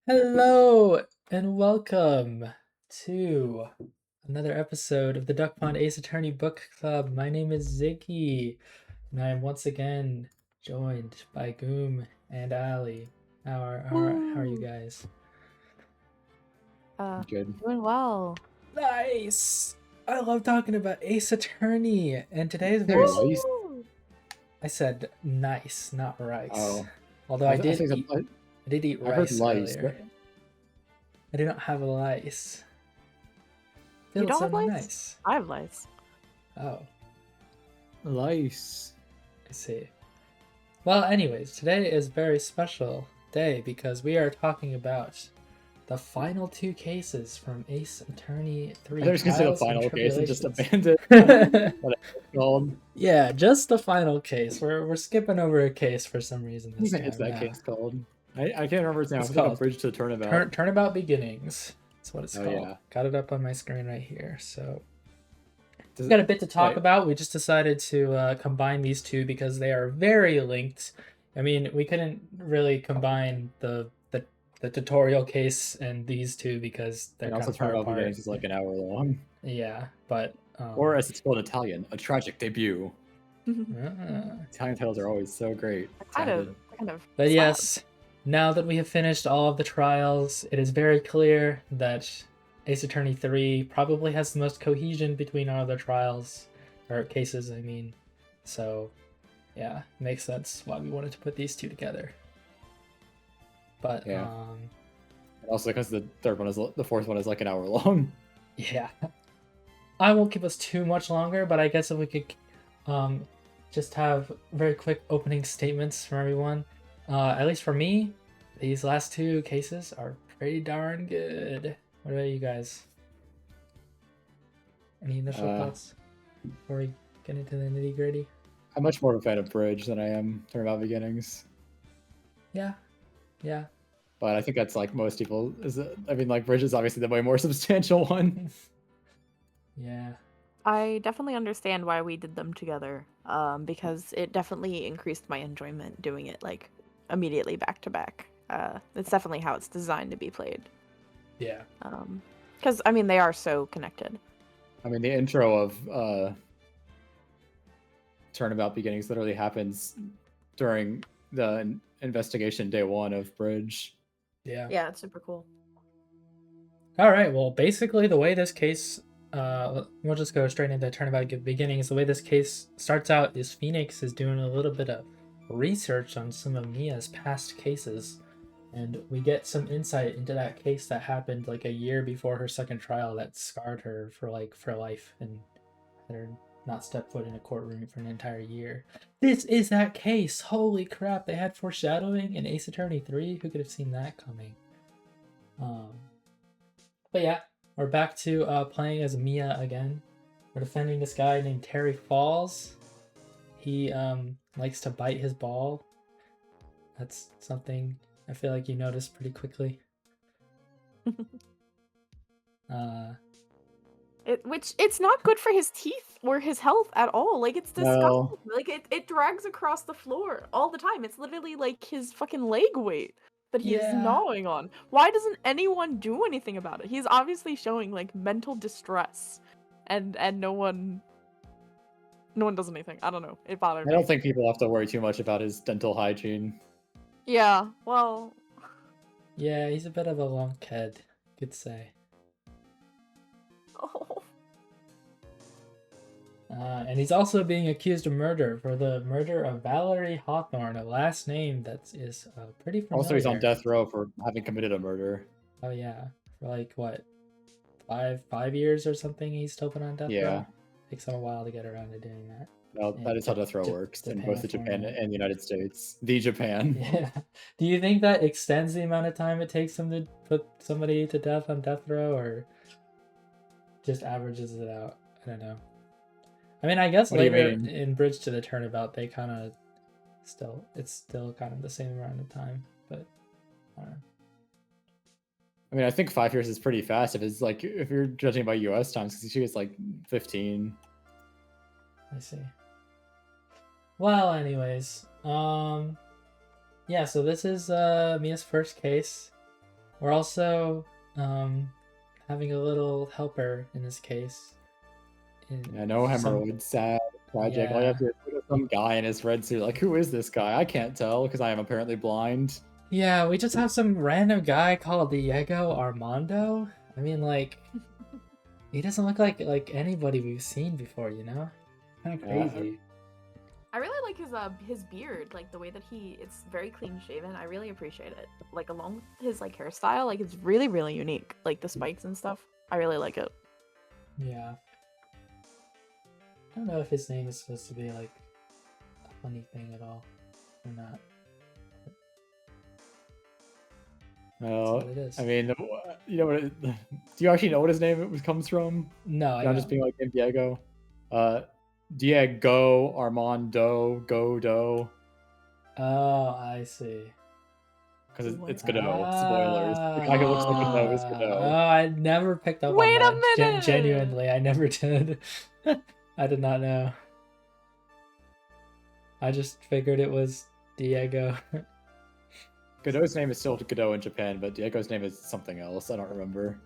Hello and welcome to another episode of the Duckpond Ace Attorney Book Club. My name is Ziggy, and I am once again joined by Goomb and Allie. How are you Woo! guys? Good. Doing well. Nice! I love talking about Ace Attorney, and today is very. Very nice. Woo! I said nice, not rice. Oh, Although I think I did eat I heard rice lice. earlier. I do not have lice. You Feels don't so have lice? nice. I have lice. Oh. Lice. I see. Well, anyways, today is a very special day because we are talking about the final two cases from Ace Attorney 3. I was gonna say the Trials and final case and just Tribulations. abandon what it's called. Yeah, just the final case. We're skipping over a case for some reason I this think time. it's that yeah. case called. I can't remember its name. It's It's like a called bridge to the turnabout. Turnabout Beginnings. That's what it's Oh, called. yeah. Got it up on my screen right here. So Does we've got a bit to talk wait. about. We just decided to combine these two because they are very linked. I mean, we couldn't really combine the tutorial case and these two because they're And kind also of far turnabout apart. beginnings is like an hour long. Yeah, but Or as it's called in Italian, a tragic debut. uh, Italian titles are always so great. kind Sounded. of. but sad. yes, now that we have finished all of the trials, it is very clear that Ace Attorney 3 probably has the most cohesion between all the trials or cases, I mean. So, yeah, makes sense why we wanted to put these two together. But Yeah. And also because the fourth one is like an hour long. yeah. I won't keep us too much longer, but I guess if we could just have very quick opening statements from everyone. At least for me, these last two cases are pretty darn good. What about you guys? Any initial thoughts before we get into the nitty gritty? I'm much more of a fan of Bridge than I am Turnabout Beginnings. Yeah. But I think that's like most people. Like Bridge is obviously the way more substantial one. Yeah. I definitely understand why we did them together. Because it definitely increased my enjoyment doing it like immediately back to back. It's definitely how it's designed to be played. Yeah. Because I mean they are so connected. I mean, the intro of Turnabout Beginnings literally happens during the investigation day one of Bridge. Yeah. Yeah, it's super cool. All right. Well, basically, the way this case, we'll just go straight into Turnabout Beginnings. The way this case starts out is Phoenix is doing a little bit of research on some of Mia's past cases, and we get some insight into that case that happened like a year before her second trial that scarred her for life and had her not step foot in a courtroom for an entire year. This is that case. Holy crap! They had foreshadowing in Ace Attorney 3. Who could have seen that coming? But yeah, we're back to playing as Mia again. We're defending this guy named Terry Falls. He likes to bite his ball. That's something I feel like you noticed pretty quickly. It's not good for his teeth or his health at all. Like it's disgusting. No. Like it drags across the floor all the time. It's literally like his fucking leg weight that he's Yeah. gnawing on. Why doesn't anyone do anything about it? He's obviously showing like mental distress, and no one does anything. I don't know. It bothered I me. don't think people have to worry too much about his dental hygiene. Yeah. Well. Yeah, he's a bit of a lunkhead, could say. Oh. And he's also being accused of murder for the murder of Valerie Hawthorne, a last name that is pretty familiar. Also, he's on death row for having committed a murder. Oh yeah, for like what, 5 years or something? He's still been on death row. Yeah. Takes him a while to get around to doing that. Well, that is how death row works in both the Japan and the United States. The Japan. Yeah. Do you think that extends the amount of time it takes him to put somebody to death on death row, or just averages it out? I don't know. I mean, I guess later in Bridge to the Turnabout, they kind of it's still kind of the same amount of time, but I don't know. I mean, I think 5 years is pretty fast if you're judging by US times, because she was like 15. I see. Well, anyways, yeah, so this is Mia's first case. We're also having a little helper in this case. Yeah, no Some, hemorrhoids, sad, tragic. All you yeah. have to do is look at some guy in his red suit. Like, who is this guy? I can't tell because I am apparently blind. Yeah, we just have some random guy called Diego Armando. I mean, like, he doesn't look like anybody we've seen before, you know? Kind of Yeah, crazy. I really like his beard, like the way that it's very clean shaven. I really appreciate it. Like along with his like hairstyle, like it's really really unique. Like the spikes and stuff. I really like it. Yeah. I don't know if his name is supposed to be like a funny thing at all or not. That's well, what it is. I mean, you know what? Do you actually know what his name comes from? No, I Not don't. just being like in Diego. Uh, Diego Armando Godot, Oh, I see. because it's What? Godot. Spoilers. The guy who looks like Godot is Oh, Godot. I never picked up on Wait a that. minute! Genuinely, I never did. I did not know. I just figured it was Diego. Godot's name is still Godot in Japan, but Diego's name is something else. I don't remember.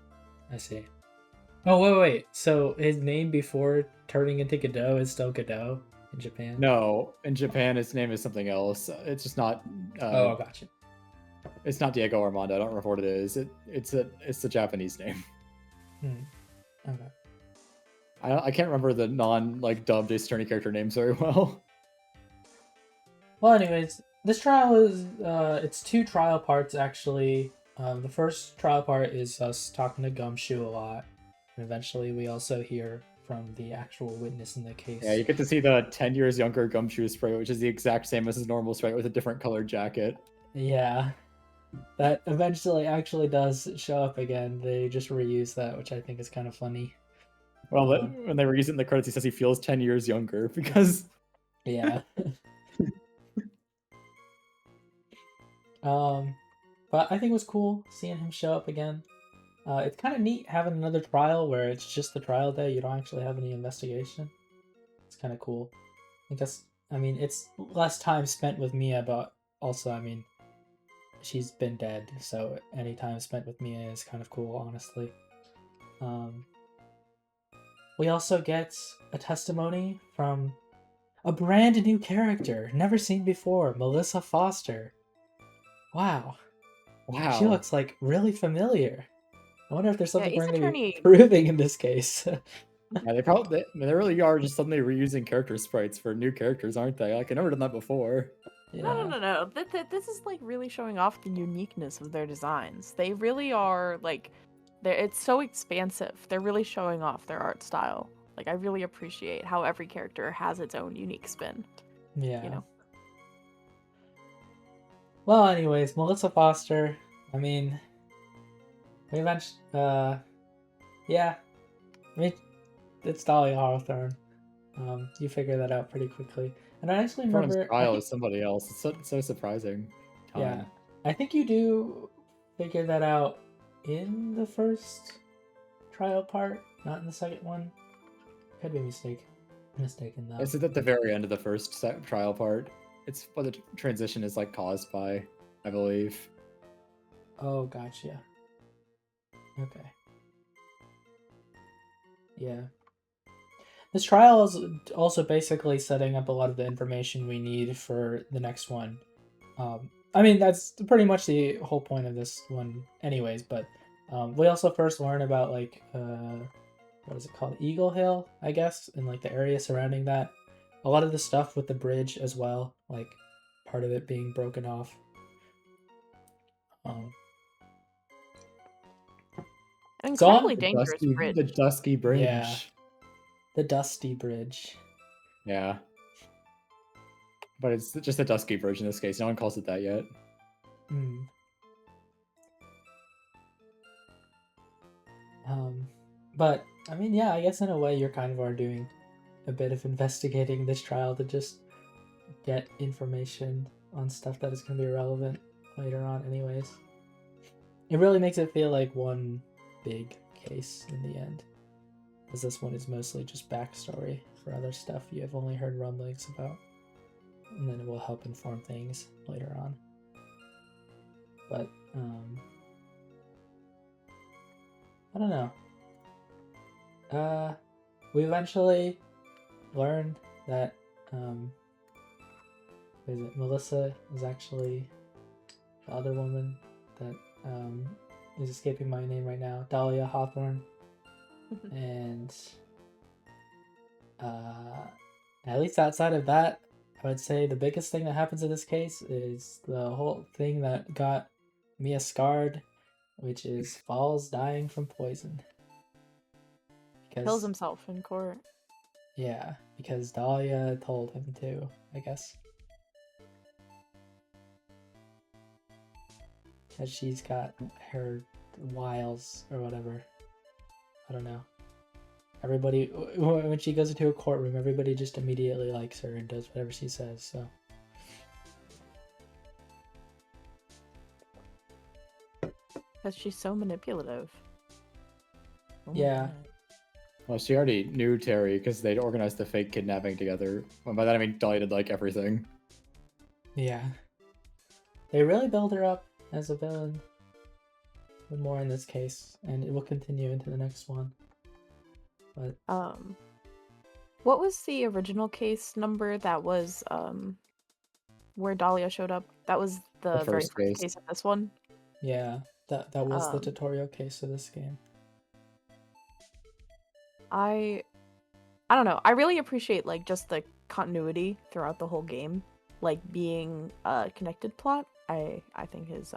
I see. Oh, wait. So his name before turning into Godot is still Godot in Japan? No, in Japan his name is something else. It's just not. Oh, gotcha. It's not Diego Armando. I don't remember what it is. It's the Japanese name. Okay. I can't remember the like dubbed Ace Attorney character names very well. Well, anyways, this trial is it's two trial parts actually. The first trial part is us talking to Gumshoe a lot, and eventually we also hear from the actual witness in the case. Yeah, you get to see the 10 years younger Gumshoe sprite, which is the exact same as his normal sprite with a different colored jacket. Yeah, that eventually actually does show up again. They just reuse that, which I think is kind of funny. Well, when they were using the credits, he says he feels 10 years younger because. Yeah. But I think it was cool seeing him show up again. It's kind of neat having another trial where it's just the trial day. You don't actually have any investigation. It's kind of cool. I mean, it's less time spent with Mia, but also, I mean, she's been dead, so any time spent with Mia is kind of cool, honestly. We also get a testimony from a brand new character, never seen before, Melissa Foster. Wow. Wow. She looks like really familiar. I wonder if there's something we're going to be Attorney- proving in this case. Yeah, they really are just suddenly reusing character sprites for new characters, aren't they? Like, I've never done that before. No. This is like really showing off the uniqueness of their designs. They really are like, it's so expansive. They're really showing off their art style. Like I really appreciate how every character has its own unique spin. Yeah. You know. Well, anyways, Melissa Foster. I mean, we eventually, yeah. I mean, it's Dolly Hawthorne. You figure that out pretty quickly. And I actually Everyone's remember. trial is somebody else. It's so surprising. Yeah, I think you do figure that out in the first trial part, not in the second one. Could be mistaken though. It's at the very end of the first trial part. It's what the transition is like caused by, I believe. Oh, gotcha. Okay. Yeah. This trial is also basically setting up a lot of the information we need for the next one. I mean, that's pretty much the whole point of this one anyways, but we also first learn about, like, what is it called? Eagle Hill, I guess, and, like, the area surrounding that. A lot of the stuff with the bridge as well, like, part of it being broken off. An incredibly The dangerous dusty, bridge. the dusky bridge. Yeah. The Dusty Bridge. Yeah. But it's just a dusky bridge in this case. No one calls it that yet. But I mean, yeah, I guess in a way you're kind of are doing a bit of investigating this trial to just get information on stuff that is going to be relevant later on anyways. It really makes it feel like one big case in the end, as this one is mostly just backstory for other stuff you have only heard rumblings about, and then it will help inform things later on. But I don't know. We eventually learned that what is it? Melissa is actually the other woman that is escaping my name right now, Dahlia Hawthorne, and at least outside of that, I would say the biggest thing that happens in this case is the whole thing that got Mia scarred, which is Falls dying from poison. Kills himself in court. Yeah, because Dahlia told him to, I guess. Because she's got her wiles or whatever. I don't know. Everybody, when she goes into a courtroom, everybody just immediately likes her and does whatever she says, so. Because she's so manipulative. Oh my Yeah. God. Well, she already knew Terry because they'd organized the fake kidnapping together. And by that I mean Dahlia did like everything. Yeah. They really build her up as a villain. More in this case, and it will continue into the next one. But what was the original case number that was where Dahlia showed up? That was the very first first case. case of this one. yeah, that was the Um, tutorial case of this game. I don't know. I really appreciate like just the continuity throughout the whole game, like being a connected plot. I think is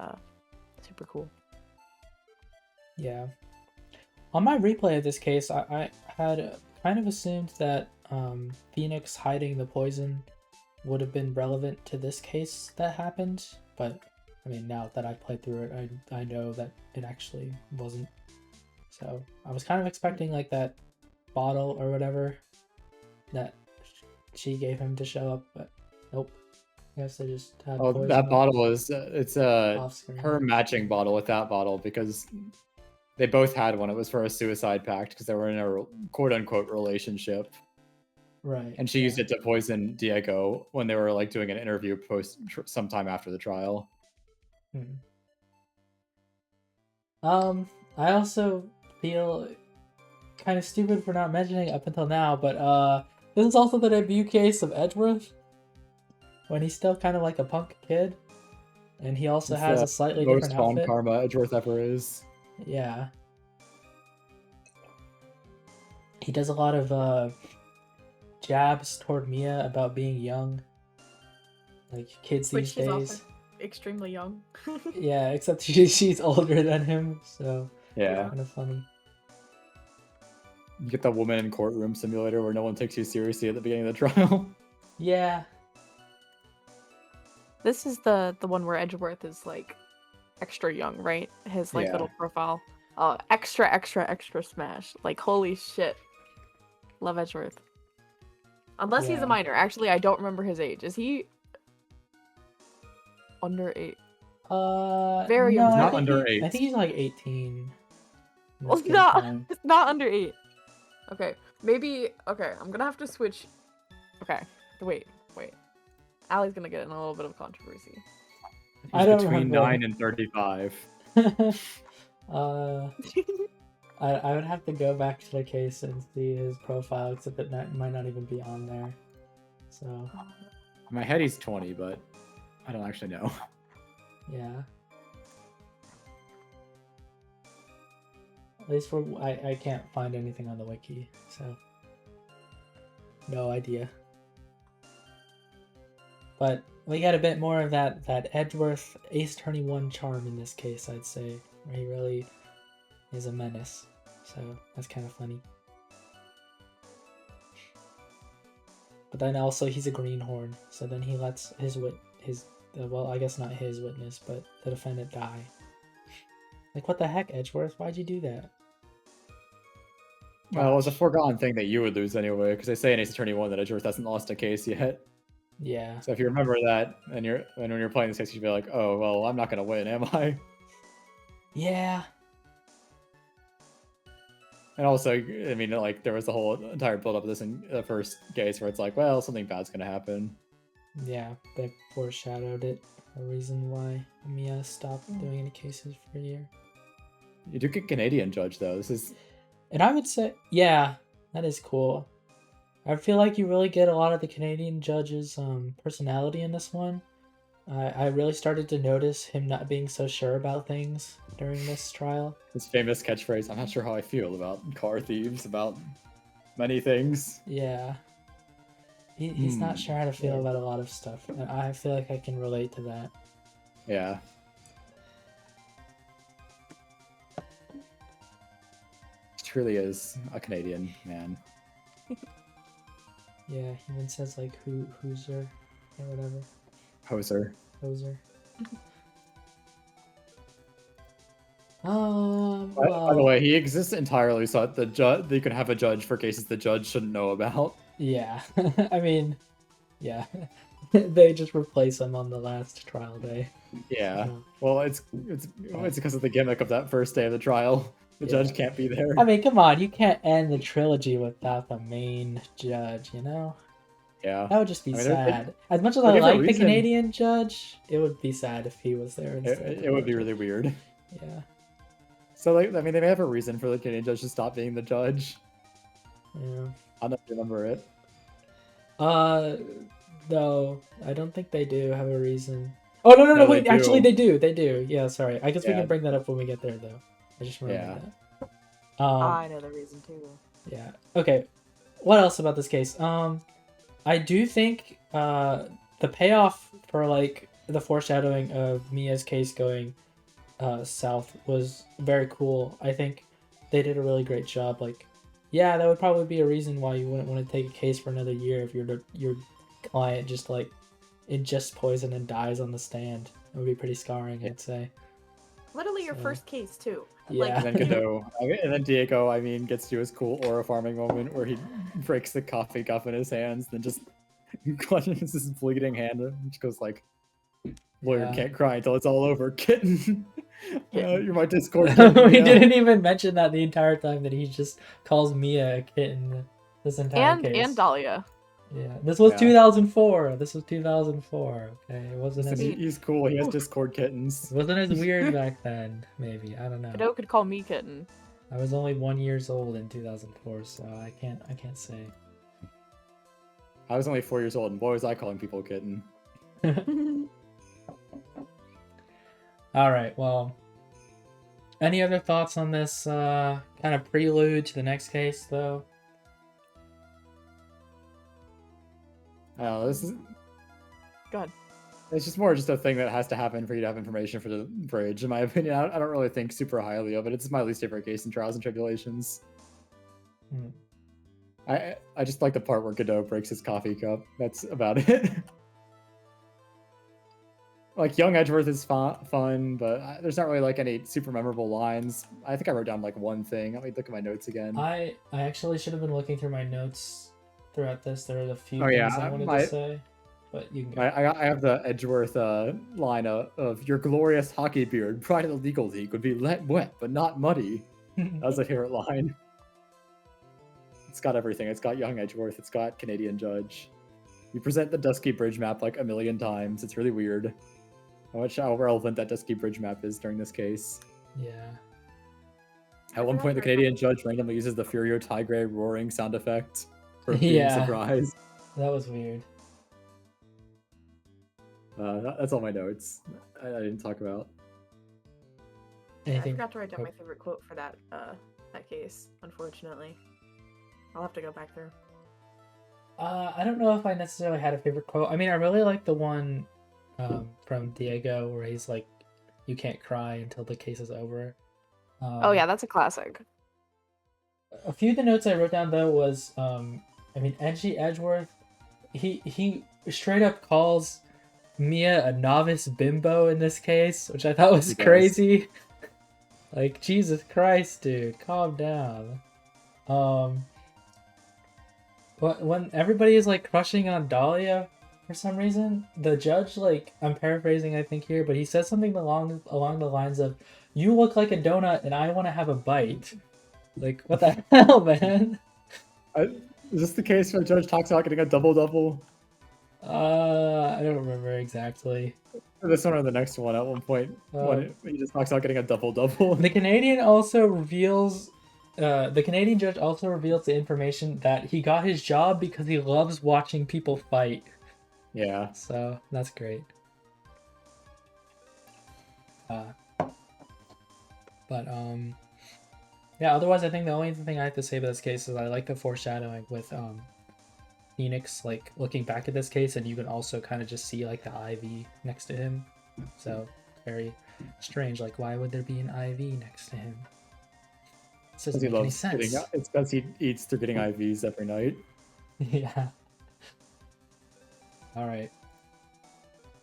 super cool. Yeah. On my replay of this case, I had kind of assumed that Phoenix hiding the poison would have been relevant to this case that happened, but I mean, now that I've played through it, I know that it actually wasn't. So I was kind of expecting like that bottle or whatever that she gave him to show up, but nope. I guess they just had Oh, poison that bottle is it's off screen. her matching bottle with that bottle because they both had one. It was for a suicide pact because they were in a quote unquote relationship. Right. And she used it to poison Diego when they were like doing an interview sometime after the trial. I also feel kind of stupid for not mentioning it up until now, but this is also the debut case of Edgeworth when he's still kind of like a punk kid, and he also has a slightly Most different Spawn outfit. Karma Edgeworth ever is. Yeah. He does a lot of jabs toward Mia about being young, like kids Which these she's also days. extremely young. Yeah, except she's older than him, so Yeah. kind of funny. You get the woman in courtroom simulator where no one takes you seriously at the beginning of the trial. Yeah. This is the one where Edgeworth is like extra young, right? His like Yeah. little profile. Extra smash. Like holy shit. Love Edgeworth. Unless he's Yeah. a minor. Actually, I don't remember his age. Is he under 8? Very no, young. I Not think under I 8. think he's like 18. in Well, this game not time. it's not under 8. Okay, maybe. Okay, I'm gonna have to switch. Okay, wait. Allie's gonna get in a little bit of controversy. I don't between remember. 9 and 35. I would have to go back to the case and see his profile, except it might not even be on there. So In my head he's 20, but I don't actually know. yeah. At least for I can't find anything on the wiki, so no idea. But we get a bit more of that Edgeworth Ace Attorney 1 charm in this case, I'd say, where he really is a menace. So that's kind of funny. But then also he's a greenhorn, so then he lets well, I guess not his witness, but the defendant die. Like, what the heck, Edgeworth? Why'd you do that? Well, it was a foregone thing that you would lose anyway, because they say in Ace Attorney 1 that Edgeworth hasn't lost a case yet. Yeah. So if you remember that, and when you're playing this case, you'd be like, oh, well, I'm not going to win, am I? Yeah. And also, I mean, like, there was the whole entire build-up of this in the first case where it's like, well, something bad's going to happen. Yeah, they foreshadowed it. A reason why Mia stopped doing any cases for a year. You do get Canadian judge though. This is And I would say, yeah, that is cool. I feel like you really get a lot of the Canadian judge's personality in this one. I really started to notice him not being so sure about things during this trial. his famous catchphrase. I'm not sure how I feel about car thieves, about many things. Yeah. He's not sure how to feel about a lot of stuff. And I feel like I can relate to that. Yeah. Truly is a Canadian man. Yeah, he even says like whoser or whatever. Hoser. Hoser. By the way, he exists entirely so that the judge you can have a judge for cases the judge shouldn't know about. Yeah. I mean, yeah. They just replace him on the last trial day. Yeah. Well, it's because of the gimmick of that first day of the trial. The judge can't be there. I mean, come on, you can't end the trilogy without the main judge, you know? Yeah. That would just be sad. As much as they I give a like the reason. Canadian judge, it would be sad if he was there instead. It would be really weird. Yeah. So, like, I mean, they may have a reason for the Canadian judge to stop being the judge. Yeah. I don't remember it. No, I don't think they do have a reason. Oh, no, No, wait, they actually do. they do. Yeah, sorry. I guess we Yeah. can bring that up when we get there, though. I just remembered that. I know the reason too. Yeah. Okay. What else about this case? I do think the payoff for like the foreshadowing of Mia's case going south was very cool. I think they did a really great job. Like, yeah, that would probably be a reason why you wouldn't want to take a case for another year if your client just like ingests poison and dies on the stand. It would be pretty scarring, I'd say. Literally your So- first case too. Yeah. And then Godot, and then Diego, I mean, gets to his cool aura farming moment where he breaks the coffee cup in his hands, then just clutches his bleeding hand, which goes like, "Lawyer Yeah. can't cry until it's all over, kitten." You're my Discord. We Kitten, yeah. didn't even mention that the entire time that he just calls Mia a kitten this entire case. And Dahlia. Yeah, this was Yeah. 2004. This was 2004. Okay, it wasn't Listen, as he's cool. He has Discord kittens. it wasn't as weird back then. Maybe I don't know. Godot could call me kitten. I was only 1 year old in 2004, so I can't say. I was only 4 years old, and boy was I calling people kitten. All right. Well, any other thoughts on this kind of prelude to the next case, though? This is. Go ahead. It's just more just a thing that has to happen for you to have information for the bridge, in my opinion. I don't really think super highly of it. It's my least favorite case in Trials and Tribulations. Hmm. I just like the part where Godot breaks his coffee cup. That's about it. Like, young Edgeworth is fun, but there's not really like any super memorable lines. I think I wrote down like one thing. Let me look at my notes again. I actually should have been looking through my notes throughout this. There are a few Oh, things yeah, I wanted to say, but you can go. I have the Edgeworth line of your glorious hockey beard, pride of the legal league, would be wet but not muddy. That was a favorite line. It's got everything. It's got young Edgeworth. It's got Canadian Judge. You present the Dusky Bridge map like a million times. It's really weird how relevant that Dusky Bridge map is during this case. Yeah. At one point, the Canadian Judge randomly uses the Furio Tigre roaring sound effect for being Yeah. surprised. That was weird. That's all my notes. I didn't talk about. I Anything? forgot to write down Oh. my favorite quote for that case, unfortunately. I'll have to go back through. I don't know if I necessarily had a favorite quote. I mean, I really like the one from Diego where he's like, "You can't cry until the case is over." Oh yeah, that's a classic. A few of the notes I wrote down though was, I mean, Edgeworth, he straight up calls Mia a novice bimbo in this case, which I thought was He does. crazy. Like, Jesus Christ, dude, calm down. When everybody is like crushing on Dahlia for some reason, the judge, like, I'm paraphrasing I think here, but he says something along the lines of, "You look like a donut and I want to have a bite." Like, what the hell, man? Is this the case where the judge talks about getting a double-double? I don't remember exactly. this one or the next one at one point when he just talks about getting a double-double. The Canadian also reveals, the Canadian judge also reveals the information that he got his job because he loves watching people fight. Yeah. So that's great. Yeah, otherwise I think the only thing I have to say about this case is I like the foreshadowing with Phoenix like looking back at this case, and you can also kind of just see like the IV next to him. So very strange, like why would there be an IV next to him? This doesn't make any sense. It's because he eats through getting IVs every night. Yeah. All right.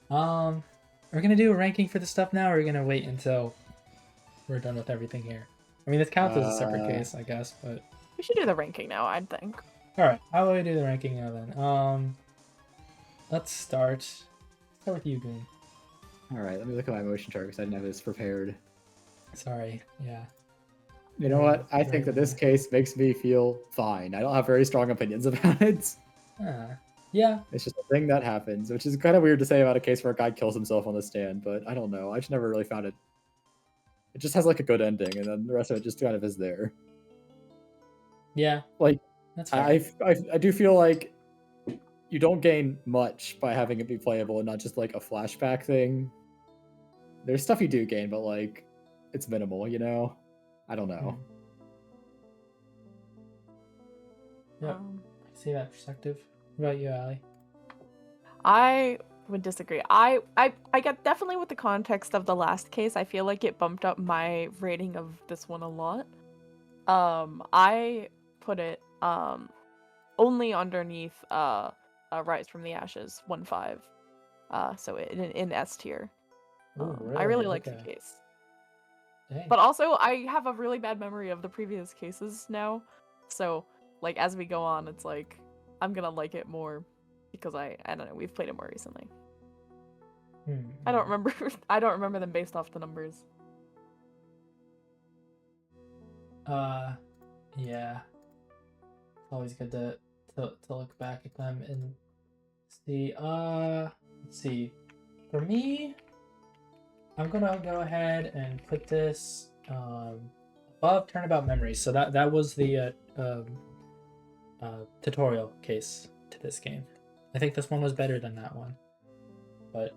We're gonna do a ranking for the stuff now, or we're gonna wait until we're done with everything here. I mean, this counts as a separate case, I guess, but We should do the ranking now, I think. all right. How will we do the ranking now then? Let's start with you, Goomb. All right, let me look at my motion chart because I didn't have this prepared. Sorry. Yeah. You know what? I think that this case makes me feel fine. I don't have very strong opinions about it. Yeah. It's just a thing that happens, which is kind of weird to say about a case where a guy kills himself on the stand, but I don't know. I just never really found it. It just has like a good ending, and then the rest of it just kind of is there. Yeah. Like, that's fair. I do feel like you don't gain much by having it be playable and not just like a flashback thing. There's stuff you do gain, but like it's minimal, you know? I don't know. Yep. I see that perspective. What about you, Allie? I would disagree. I get definitely with the context of the last case, I feel like it bumped up my rating of this one a lot. I put it only underneath Rise from the Ashes 1-5. So in S tier. Ooh, I really like okay. the case. Dang. But also I have a really bad memory of the previous cases now. So like as we go on, it's like I'm gonna like it more because I don't know, we've played it more recently. I don't remember them based off the numbers. Yeah. It's always good to look back at them and see. Let's see. For me, I'm gonna go ahead and put this above Turnabout Memories. So that was the tutorial case to this game. I think this one was better than that one, but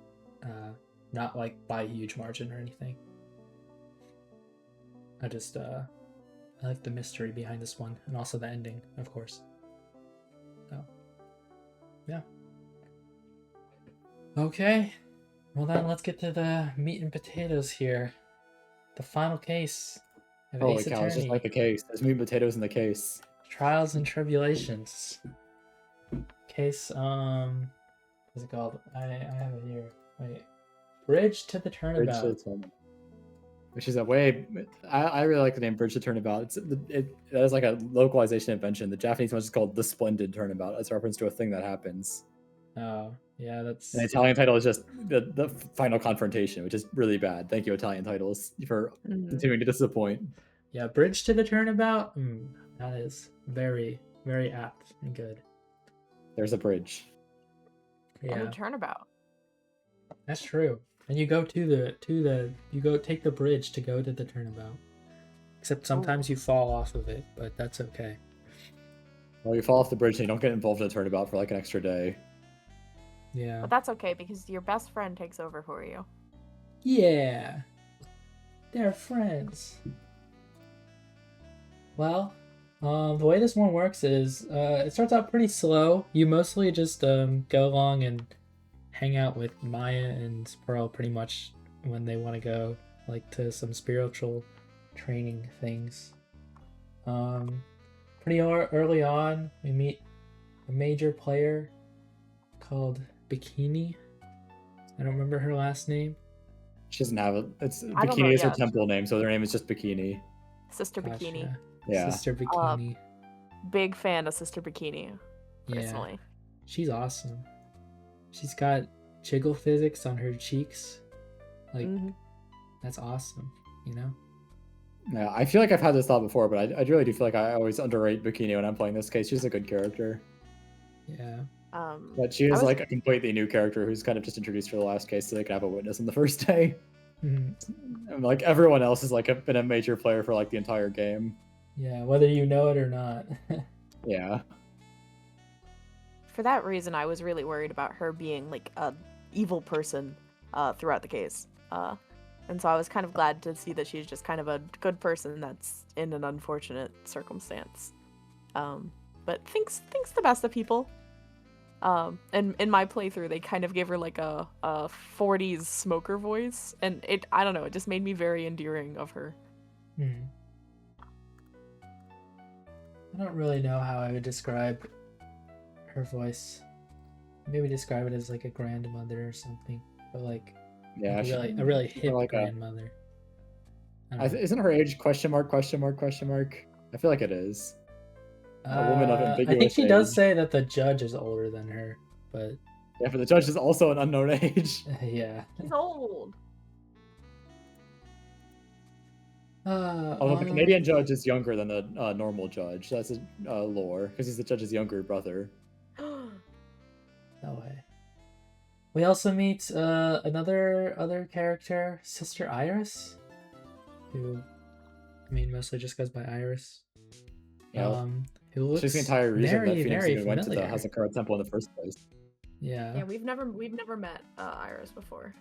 not like by a huge margin or anything. I just I like the mystery behind this one, and also the ending, of course. So yeah. Okay, well then let's get to the meat and potatoes here. The final case of Holy Ace cow, it's just Attorney. like the case. There's meat and potatoes in the case. Trials and Tribulations. Case, what's it called? I have it here. Wait. Bridge to the Turnabout. Which is a way. I really like the name Bridge to Turnabout. That is like a localization invention. The Japanese one is called The Splendid Turnabout. It's a reference to a thing that happens. Oh, yeah, that's... And the Italian title is just the final confrontation, which is really bad. Thank you, Italian titles, for continuing to disappoint. Yeah, Bridge to the Turnabout. That is very, very apt and good. There's a bridge. Yeah. And a turnabout. That's true. And you go you go take the bridge to go to the turnabout. Except sometimes you fall off of it, but that's okay. Well, you fall off the bridge and you don't get involved in a turnabout for like an extra day. Yeah. But that's okay because your best friend takes over for you. Yeah. They're friends. Well, the way this one works is it starts out pretty slow. You mostly just go along and hang out with Maya and Pearl pretty much when they want to go like to some spiritual training things. Pretty early on, we meet a major player called Bikini. I don't remember her last name. She doesn't have it. Bikini is her temple name, so their name is just Bikini. Sister Bikini. Yeah. Sister Bikini. Big fan of Sister Bikini, personally. Yeah. She's awesome. She's got jiggle physics on her cheeks. Like, that's awesome, you know? Yeah, I feel like I've had this thought before, but I really do feel like I always underrate Bikini when I'm playing this case. She's a good character. Yeah. But she I is was- like a completely new character who's kind of just introduced for the last case so they can have a witness on the first day. Mhm. And like everyone else has like been a major player for like the entire game. Yeah, whether you know it or not. Yeah. For that reason, I was really worried about her being like a evil person throughout the case. And so I was kind of glad to see that she's just kind of a good person that's in an unfortunate circumstance. But thinks the best of people. And in my playthrough, they kind of gave her like a 40s smoker voice, and I don't know, it just made me very endearing of her. Hmm. I don't really know how I would describe her voice. Maybe describe it as like a grandmother or something, but like Yeah. a really hip like a- grandmother. I don't know. Isn't her age question mark? I feel like it is. A woman of I think ambiguous she does age. say that the judge is older than her, but Yeah, but the judge is also an unknown age. yeah. She's old. Although the Canadian judge is younger than the normal judge. That's a lore, because he's the judge's younger brother. No way. We also meet other character, Sister Iris, who, I mean, mostly just goes by Iris. Yeah. Who looks She's the entire reason that very, Phoenix very even went to the familiar. Hazakara Temple in the first place. Yeah. Yeah, we've never met Iris before.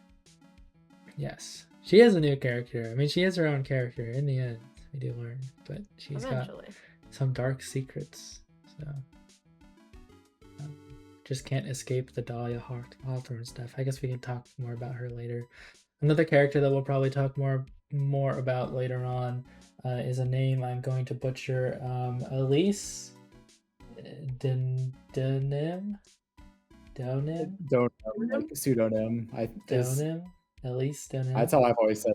Yes. She is a new character. I mean, she is her own character in the end. We do learn, but she's Eventually. got some dark secrets. So just can't escape the Dahlia Hawthorne stuff. I guess we can talk more about her later. Another character that we'll probably talk more about later on is a name I'm going to butcher. Elise Donim. Don't know, like pseudonym. Donim. Elise Donim. That's how I've always said.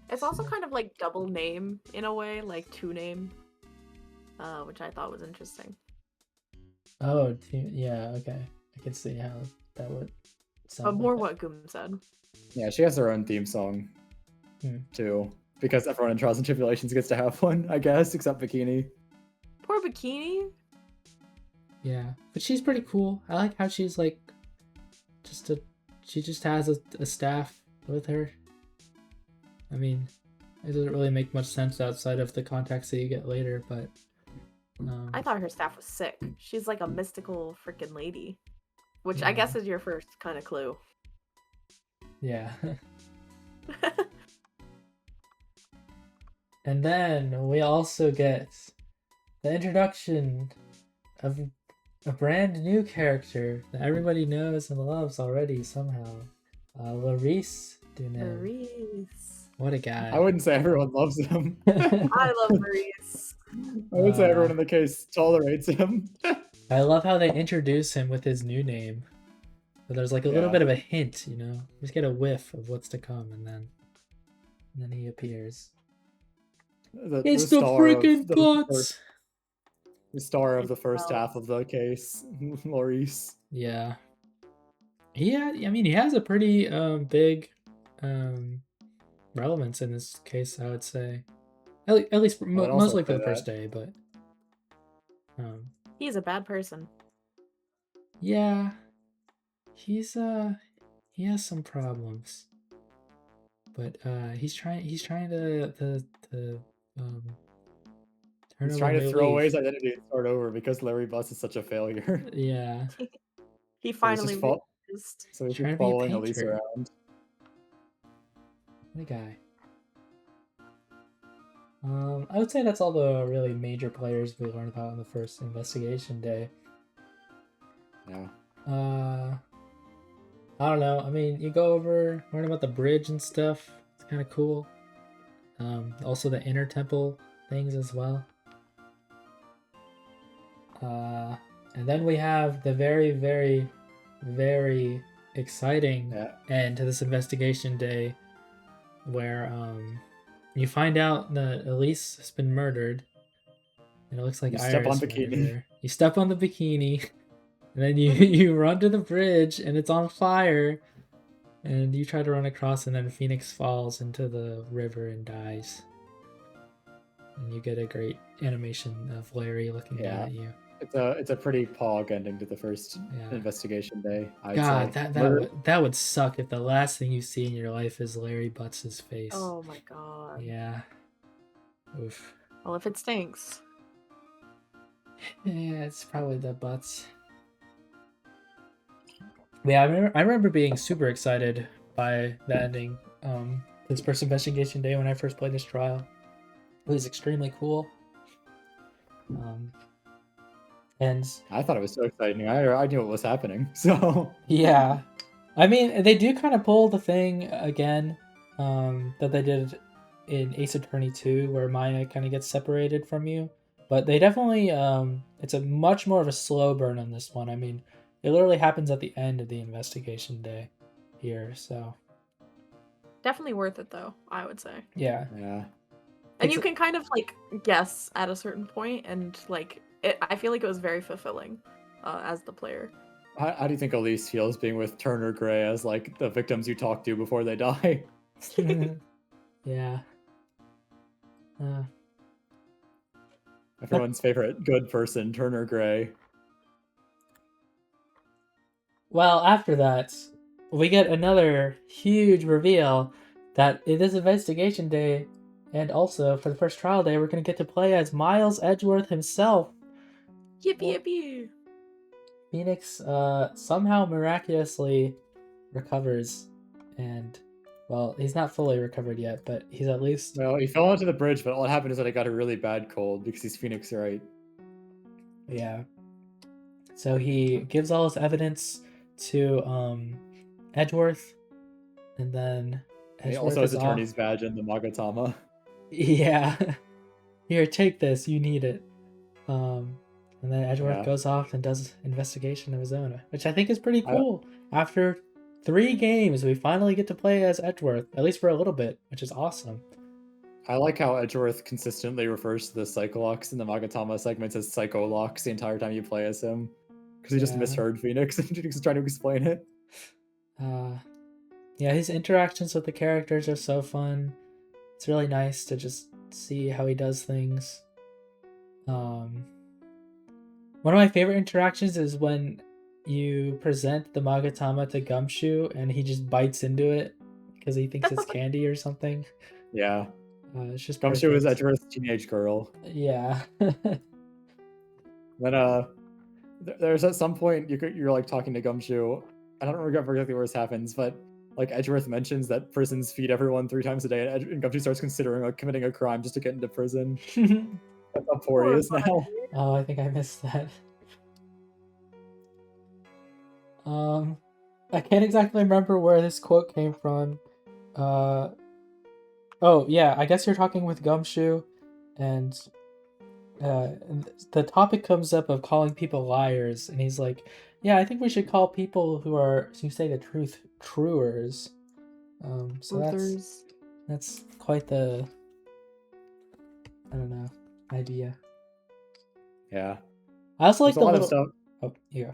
It's also kind of like double name in a way, like two name, which I thought was interesting. Oh, yeah, okay. I can see how that would sound. But more like what Goomb said. Yeah, she has her own theme song too, because everyone in Trials and Tribulations gets to have one, I guess, except Bikini. Poor Bikini. Yeah, but she's pretty cool. I like how she's like, she just has a staff with her. I mean, it doesn't really make much sense outside of the context that you get later, but. I thought her staff was sick. She's like a mystical freaking lady, which I guess is your first kind of clue. Yeah. And then we also get the introduction of a brand new character that everybody knows and loves already somehow. Larice Dunan. Maurice. What a guy. I wouldn't say everyone loves him. I love Maurice. I would say everyone in the case tolerates him. I love how they introduce him with his new name. But there's like a little bit of a hint, you know? We just get a whiff of what's to come, and then he appears. It's the freaking guts! The star of the first half of the case, Maurice. Yeah. He has a pretty big relevance in this case, I would say. At least mostly for the first day, but He's a bad person. yeah. He has some problems. But he's trying to He's trying to throw away his identity and start over because Larry Bus is such a failure. Yeah. He finally realized. So he's Trying to just be a following Elise painter. around. What a guy. I would say that's all the really major players we learned about on the first investigation day. Yeah. I don't know. I mean, you go over, learn about the bridge and stuff. It's kind of cool. Also the inner temple things as well. And then we have the very, very, very exciting end to this investigation day, where you find out that Elise has been murdered, and it looks like Iris step on murdered bikini. her. You step on the bikini, and then you run to the bridge, and it's on fire, and you try to run across, and then Phoenix falls into the river and dies. And you get a great animation of Larry looking down at you. It's a pretty pog ending to the first Yeah. investigation day. I'd God, say. that would suck if the last thing you see in your life is Larry Butts' face. Oh my god. Yeah. Oof. Well, if it stinks. Yeah, it's probably the Butts. Yeah, I remember being super excited by the ending. This first investigation day when I first played this trial. It was extremely cool. And I thought it was so exciting. I knew what was happening. So yeah, I mean, they do kind of pull the thing again that they did in Ace Attorney 2, where Maya kind of gets separated from you. But they definitely, it's a much more of a slow burn on this one. I mean, it literally happens at the end of the investigation day here, so. Definitely worth it, though, I would say. Yeah. yeah. And you can kind of, like, guess at a certain point, and, like, I feel like it was very fulfilling as the player. How do you think Elise feels being with Turner Gray as like the victims you talk to before they die? Yeah. Everyone's favorite good person, Turner Gray. Well, after that, we get another huge reveal that it is investigation day, and also for the first trial day, we're going to get to play as Miles Edgeworth himself. Yippee yippee! Phoenix somehow miraculously recovers, and well, he's not fully recovered yet, but he's at least. Well, he fell onto the bridge, but what happened is that he got a really bad cold because he's Phoenix, right? Yeah. So he gives all his evidence to Edgeworth, and then And he Edgeworth also has is attorney's off. badge and the Magatama. Yeah. Here, take this. You need it. And then Edgeworth goes off and does investigation of his own, which I think is pretty cool. After 3 games, we finally get to play as Edgeworth, at least for a little bit, which is awesome. I like how Edgeworth consistently refers to the Psycholox in the Magatama segments as Psycholox the entire time you play as him. Because he just misheard Phoenix and Phoenix is trying to explain it. Yeah, his interactions with the characters are so fun. It's really nice to just see how he does things. One of my favorite interactions is when you present the Magatama to Gumshoe and he just bites into it because he thinks it's candy or something. Yeah. It's just Gumshoe is Edgeworth's teenage girl. Yeah. Then there's at some point you're like talking to Gumshoe. I don't remember exactly where this happens, but like Edgeworth mentions that prisons feed everyone 3 times a day, and Gumshoe starts considering like committing a crime just to get into prison. That's how poor he is now. Oh, I think I missed that. I can't exactly remember where this quote came from. Oh yeah, I guess you're talking with Gumshoe, and the topic comes up of calling people liars, and he's like, "Yeah, I think we should call people who say the truth truers." So that's quite the, I don't know, idea. Yeah. I also like There's the little stuff. Oh yeah.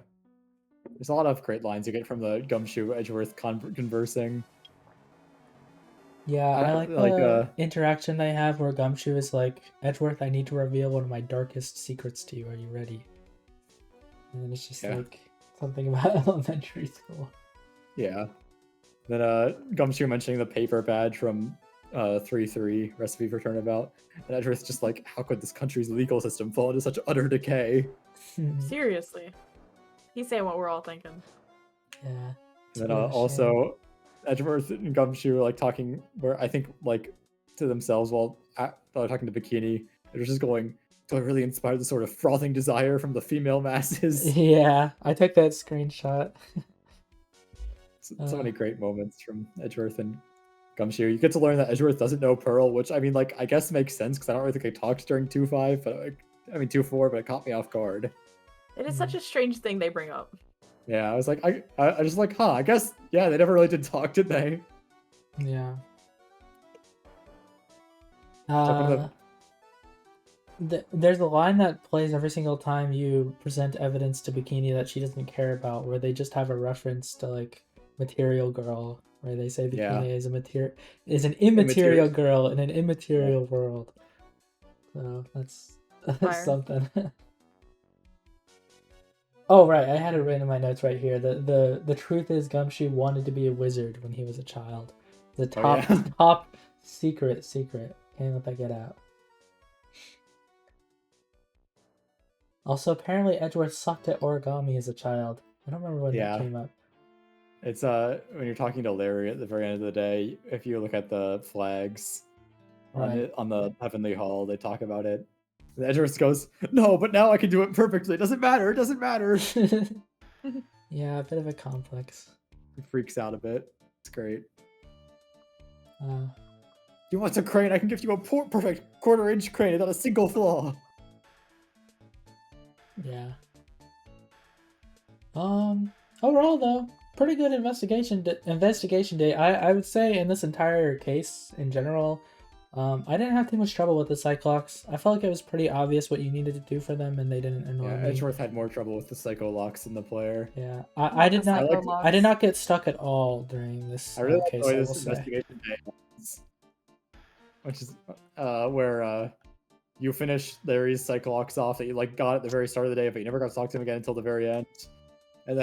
There's a lot of great lines you get from the Gumshoe Edgeworth conversing. Yeah, I like the interaction they have where Gumshoe is like, "Edgeworth, I need to reveal one of my darkest secrets to you. Are you ready?" And then it's just like something about elementary school. Yeah. Then Gumshoe mentioning the paper badge from 3-3 Recipe for Turnabout. And Edgeworth's just like, how could this country's legal system fall into such utter decay? Seriously. He's saying what we're all thinking. Yeah. And then also Edgeworth and Gumshoe like talking where I think like to themselves while talking to Bikini. They're just going, do I really inspire the sort of frothing desire from the female masses? Yeah, I took that screenshot. So many great moments from Edgeworth and Gumshoe. You get to learn that Edgeworth doesn't know Pearl, which I mean, like, I guess makes sense because I don't really think they talked during 2.5, but I mean 2.4, but it caught me off guard. It is such a strange thing they bring up. Yeah, I was like, I just like, I guess, yeah, they never really did talk, did they? Yeah. There's a line that plays every single time you present evidence to Bikini that she doesn't care about, where they just have a reference to like Material Girl, where they say Bikini is an immaterial girl in an immaterial world. So that's something. Oh right, I had it written in my notes right here. The truth is Gumshoe wanted to be a wizard when he was a child. The top yeah. top secret. Can't let that get out. Also, apparently Edgeworth sucked at origami as a child. I don't remember when Yeah. that came up. It's when you're talking to Larry at the very end of the day, if you look at the flags on Right. it on the Heavenly Hall, they talk about it. And Edgeworth goes, "No, but now I can do it perfectly. It doesn't matter. It doesn't matter." Yeah, a bit of a complex. He freaks out a bit. It's great. Uh, You want a crane? I can give you a perfect quarter-inch crane without a single flaw. yeah. Overall though, pretty good investigation day. I would say in this entire case in general, I didn't have too much trouble with the Cyclops. I felt like it was pretty obvious what you needed to do for them, and they didn't annoy Yeah, me. Edgeworth had more trouble with the Psycho Locks than the player. Yeah, I did not. Psycho I did Locks. not get stuck at all during this I really like case. the way I this will say. investigation day ends, which is where you finish Larry's Cyclops off that you like got at the very start of the day, but you never got to talk to him again until the very end. And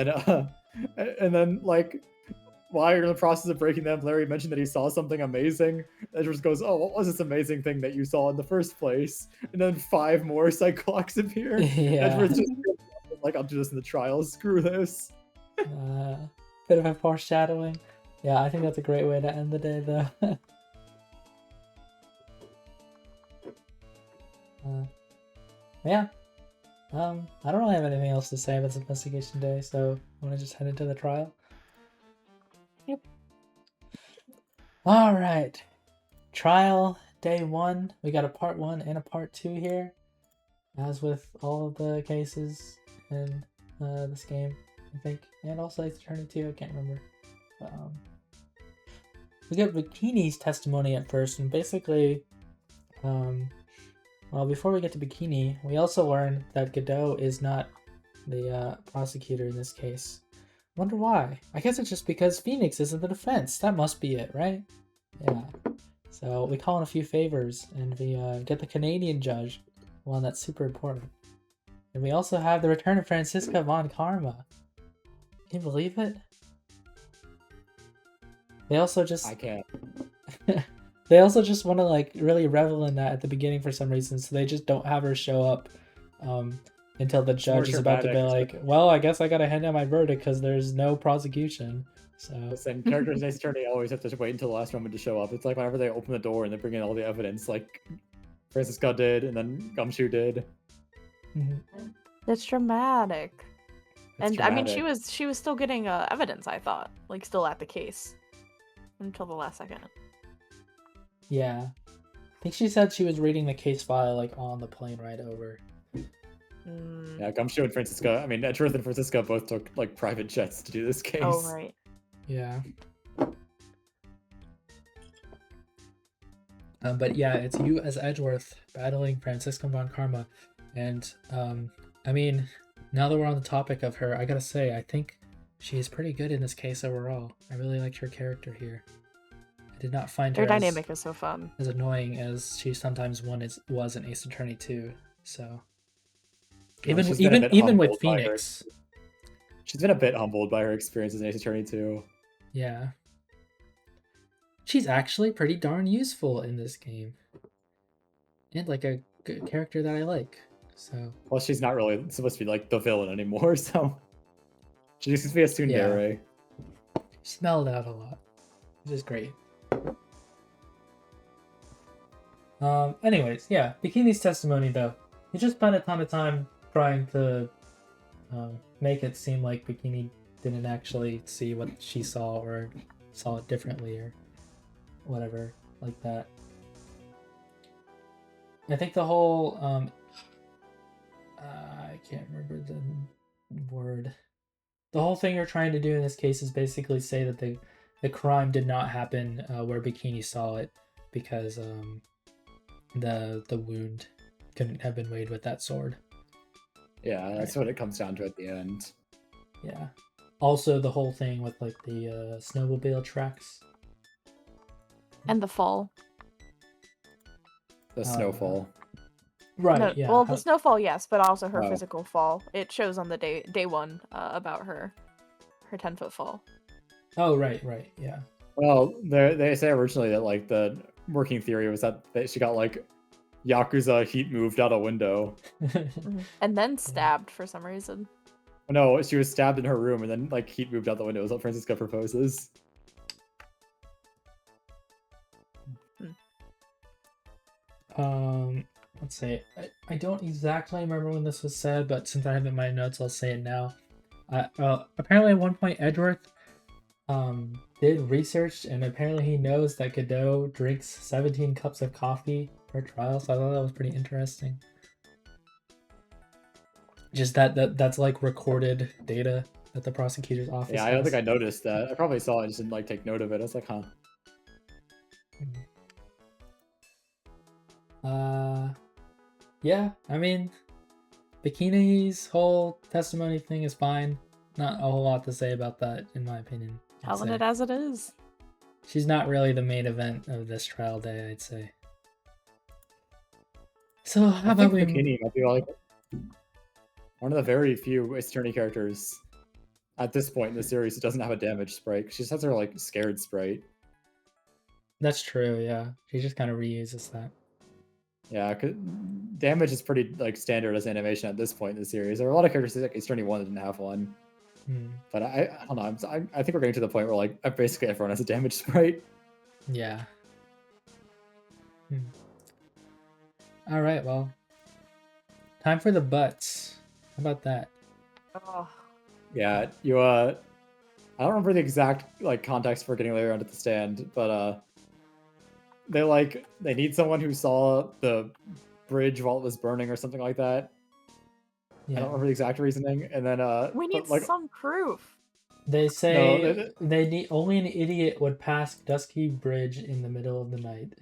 then like while you're in the process of breaking them, Larry mentioned that he saw something amazing. Edgeworth goes, "Oh, what was this amazing thing that you saw in the first place?" And then 5 more Cyclops appear. Yeah. Edgeworth just like, "I'll do this in the trial. Screw this." Bit of a foreshadowing. Yeah, I think that's a great way to end the day, though. Yeah. I don't really have anything else to say about this investigation day, so I want to just head into the trial. Yep. All right. Trial day 1. We got a part 1 and a part 2 here, as with all of the cases in this game, I think, and also Ace Attorney 2. I can't remember. But, we get Bikini's testimony at first, and basically, well, before we get to Bikini, we also learn that Godot is not the prosecutor in this case. Wonder why? I guess it's just because Phoenix is in the defense. That must be it, right? Yeah. So we call in a few favors, and we get the Canadian judge, one that's super important. And we also have the return of Franziska von Karma. Can you believe it? They also just... I can't. They also just want to like really revel in that at the beginning for some reason, so they just don't have her show up until the judge is about to be like, "Well, I guess I gotta hand down my verdict because there's no prosecution." So Listen, characters in Ace Attorney always have to wait until the last moment to show up. It's like whenever they open the door and they bring in all the evidence, like Francisco did, and then Gumshoe did. It's dramatic. It's And I mean, dramatic. she was still getting evidence. I thought, like, still at the case until the last second. yeah, I think she said she was reading the case file like on the plane ride over. Yeah, Gumshoe and Francisco. I mean, Edgeworth and Francisco both took like private jets to do this case. Oh right. Yeah. But yeah, it's you as Edgeworth battling Franziska von Karma, and I mean, now that we're on the topic of her, I gotta say, I think she is pretty good in this case overall. I really liked her character here. I did not find Their her dynamic is so fun. as annoying as she sometimes was in Ace Attorney 2. So Yeah, she's been a bit even with humbled by her- Phoenix, She's been a bit humbled by her experiences in Ace Attorney 2. yeah, she's actually pretty darn useful in this game, and like a good character that I like. So Well, she's not really supposed to be like the villain anymore, so she's supposed to be a tsundere. she smelled out a lot, which is great. Anyways, yeah, Bikini's testimony though. He just spent a ton of time trying to make it seem like Bikini didn't actually see what she saw or saw it differently or whatever like that. I think the whole I can't remember the word. The whole thing you're trying to do in this case is basically say that the crime did not happen where Bikini saw it because the wound couldn't have been made with that sword. Yeah, that's what it comes down to at the end. Yeah. Also, the whole thing with like the snowmobile tracks. And the fall. The snowfall. Right. No, Yeah. well, the snowfall, yes, but also her Oh. physical fall. It shows on the day one about her 10-foot fall. Oh, right. Right. Yeah. Well, they say originally that like the working theory was that she got like Yakuza heat moved out a window. And then stabbed for some reason. No, she was stabbed in her room and then like heat moved out the window. Is what Francisca proposes. Let's see. I don't exactly remember when this was said, but since I have it in my notes, I'll say it now. Apparently at one point Edgeworth did research, and apparently he knows that Godot drinks 17 cups of coffee per trial, so I thought that was pretty interesting. Just that's like recorded data that the prosecutor's office Yeah, I don't think I noticed that. I probably saw it, I just didn't like take note of it. I was like, huh. Yeah, I mean, Bikini's whole testimony thing is fine. Not a whole lot to say about that, in my opinion. Telling it as it is. She's not really the main event of this trial day, I'd say. So how about we... Bikini might be like one of the very few attorney characters at this point in the series who doesn't have a damage sprite. She just has her like scared sprite. That's true, yeah. She just kind of reuses that. Yeah, 'cause damage is pretty like standard as animation at this point in the series. There are a lot of characters like Ace Attorney 1 that didn't have one. But I don't know. I think we're getting to the point where like basically everyone has a damage sprite. Yeah. All right, well, time for the butts. How about that? Oh. Yeah, you I don't remember the exact like context for getting later onto the stand, but they need someone who saw the bridge while it was burning or something like that. Yeah. I don't remember the exact reasoning. And then we need like, some proof. They say they need only an idiot would pass Dusky Bridge in the middle of the night.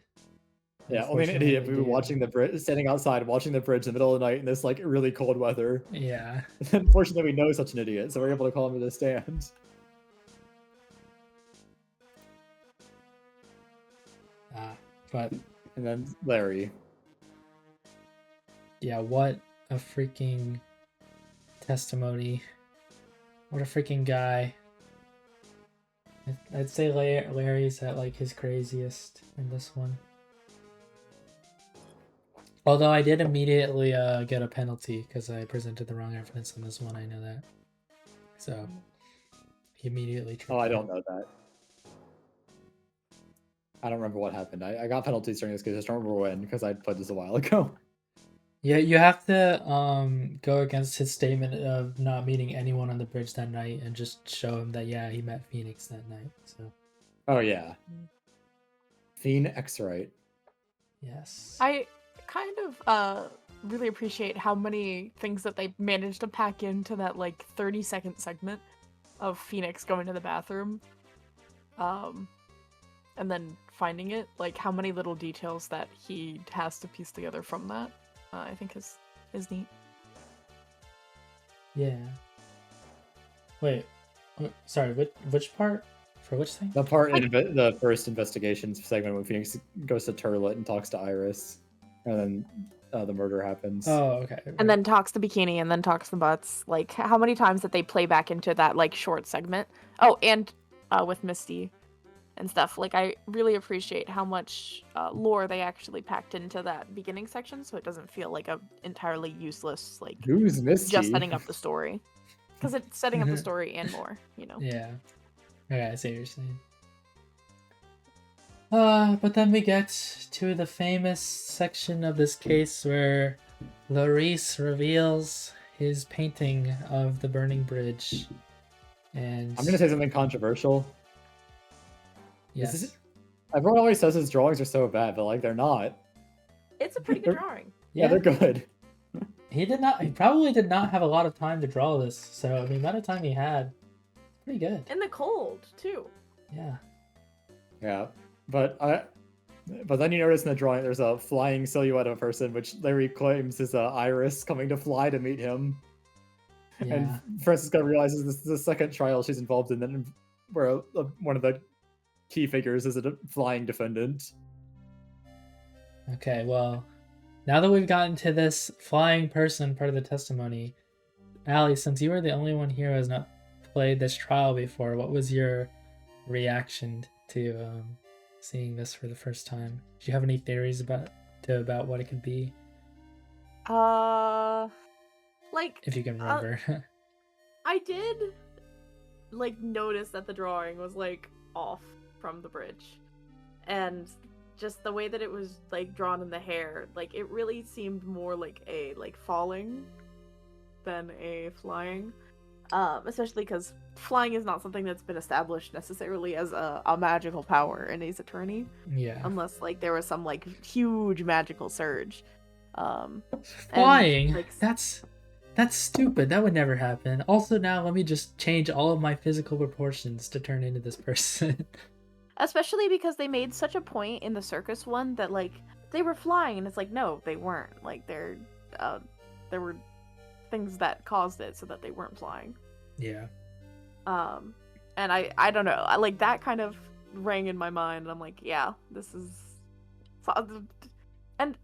Yeah, only an idiot would be watching the bridge, standing outside watching the bridge in the middle of the night in this like really cold weather. Yeah. Unfortunately, we know such an idiot, so we're able to call him to the stand. But and then Larry. Yeah, what a freaking testimony. What a freaking guy. I'd say Larry's at like his craziest in this one. Although I did immediately get a penalty because I presented the wrong evidence on this one, I know that. So he immediately tripped. Oh, I don't know that. I don't remember what happened. I got penalties during this case. I just don't remember when because I played this a while ago. Yeah, you have to go against his statement of not meeting anyone on the bridge that night and just show him that yeah, he met Phoenix that night. So. Oh yeah. Phoenix, right? Yes. I kind of really appreciate how many things that they managed to pack into that like 30-second segment of Phoenix going to the bathroom. And then finding it, like how many little details that he has to piece together from that. I think is neat. Yeah. Wait. Sorry. Which part? For which thing? The part in the first investigations segment when Phoenix goes to Turlet and talks to Iris, and then the murder happens. Oh, okay. Right. And then talks to Bikini, and then talks to Butts. Like how many times that they play back into that like short segment? Oh, and with Misty. And stuff. Like I really appreciate how much lore they actually packed into that beginning section, so it doesn't feel like a entirely useless like Who's Misty? just setting up the story, because it's setting up the story and more, you know. Yeah. Okay, I see what you're saying. But then we get to the famous section of this case where Larice reveals his painting of the burning bridge, and I'm gonna say something controversial. Yes. Everyone always says his drawings are so bad, but like they're not. It's a pretty good drawing. Yeah, they're good. He probably did not have a lot of time to draw this, so the amount of time he had, pretty good. In the cold too. Yeah. Yeah, but then you notice in the drawing there's a flying silhouette of a person, which Larry claims is Iris coming to fly to meet him. Yeah. And Francisca realizes this is the second trial she's involved in, then where one of the key figures is a flying defendant. Okay, well, now that we've gotten to this flying person part of the testimony, Allie, since you were the only one here who has not played this trial before, what was your reaction to seeing this for the first time? Do you have any theories about what it could be, Like, if you can remember? I did, like, notice that the drawing was, like, off from the bridge. And just the way that it was, like, drawn in the hair, like, it really seemed more like a, like, falling than a flying. Especially because flying is not something that's been established necessarily as a magical power in Ace Attorney. Yeah. Unless, like, there was some, like, huge magical surge. Flying? And, like, That's stupid. That would never happen. Also, now let me just change all of my physical proportions to turn into this person. especially because they made such a point in the circus one that, like, they were flying, and it's like, no, they weren't. Like, there were things that caused it so that they weren't flying. Yeah. And I don't know. I, like, that kind of rang in my mind, and I'm like, yeah, this is... And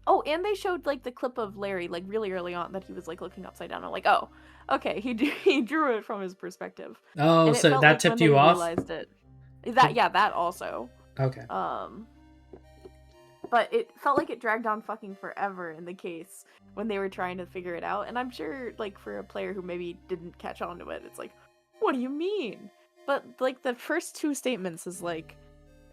they showed, like, the clip of Larry, like, really early on that he was, like, looking upside down. I'm like, oh, okay, he drew it from his perspective. Oh, And it so felt that like tipped when you they off? realized it. That also. Okay. But it felt like it dragged on fucking forever in the case when they were trying to figure it out. And I'm sure, like, for a player who maybe didn't catch on to it, it's like, what do you mean? But, like, the first two statements is, like,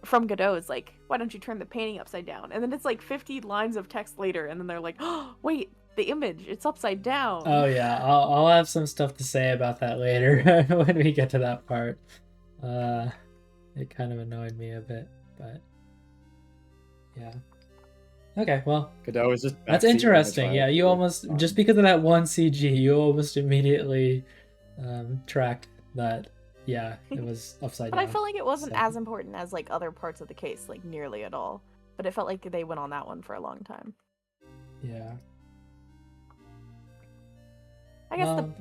from Godot is like, why don't you turn the painting upside down? And then it's like 50 lines of text later, and then they're like, oh, wait, the image, it's upside down. Oh yeah, I'll have some stuff to say about that later when we get to that part. It kind of annoyed me a bit, but yeah. Okay, well, Godot is just that's backseat interesting. on the Yeah, trial. you almost, just because of that one CG, you almost immediately tracked that. Yeah, it was upside But down. I felt like it wasn't So- as important as, like, other parts of the case, like, nearly at all. But it felt like they went on that one for a long time. Yeah. I guess Um,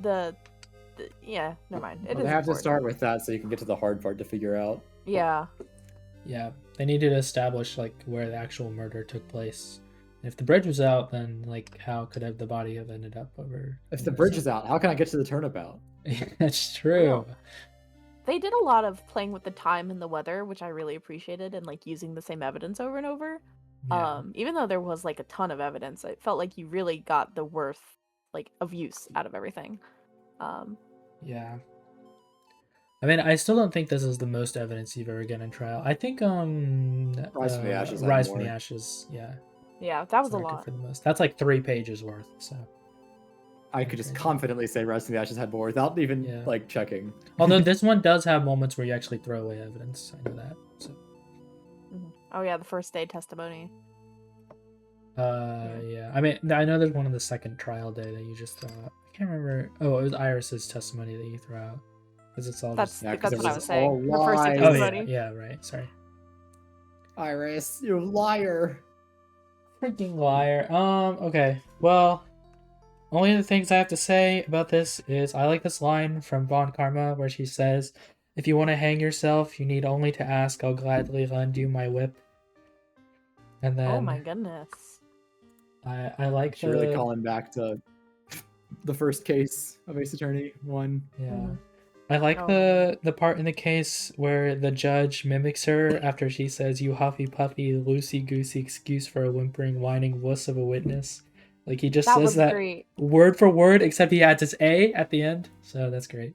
yeah, never mind. It Well, is they have to important. start with that so you can get to the hard part to figure out. Yeah. Yeah, they needed to establish, like, where the actual murder took place. If the bridge was out, then, like, how could the body have ended up over? If the bridge is out, how can I get to the turnabout? That's true. Well, they did a lot of playing with the time and the weather, which I really appreciated, and, like, using the same evidence over and over. Yeah. Even though there was, like, a ton of evidence, it felt like you really got the worth, like, of use out of everything. Yeah. I mean, I still don't think this is the most evidence you've ever gotten in trial. I think Rise from the Ashes had Rise from the more. Ashes, yeah. Yeah, that was is a the record lot. for the most. That's like 3 pages worth, so. I could just Crazy. confidently say Rise from the Ashes had more without even Yeah. like checking. Although this one does have moments where you actually throw away evidence. I know that. So. Oh yeah, the first day testimony. Yeah. I mean, I know there's one on the second trial day that you just throw out. I can't remember. Oh, it was Iris's testimony that you throw out. Because it's all That's just. that's it what I was was saying. all Her first day lies. Oh, yeah. testimony. Yeah, right. Sorry. Iris, you liar. Freaking liar. Okay. Well, only the things I have to say about this is I like this line from Bon Karma where she says, "If you want to hang yourself, you need only to ask. I'll gladly lend you my whip." And then Oh my goodness. I like She's really calling back to the first case of Ace Attorney 1. Yeah. Mhm. I like Oh. the part in the case where the judge mimics her after she says, "You huffy puffy, loosey goosey excuse for a whimpering, whining wuss of a witness." Like he just That says was that great. word for word, except he adds his A at the end. So that's great.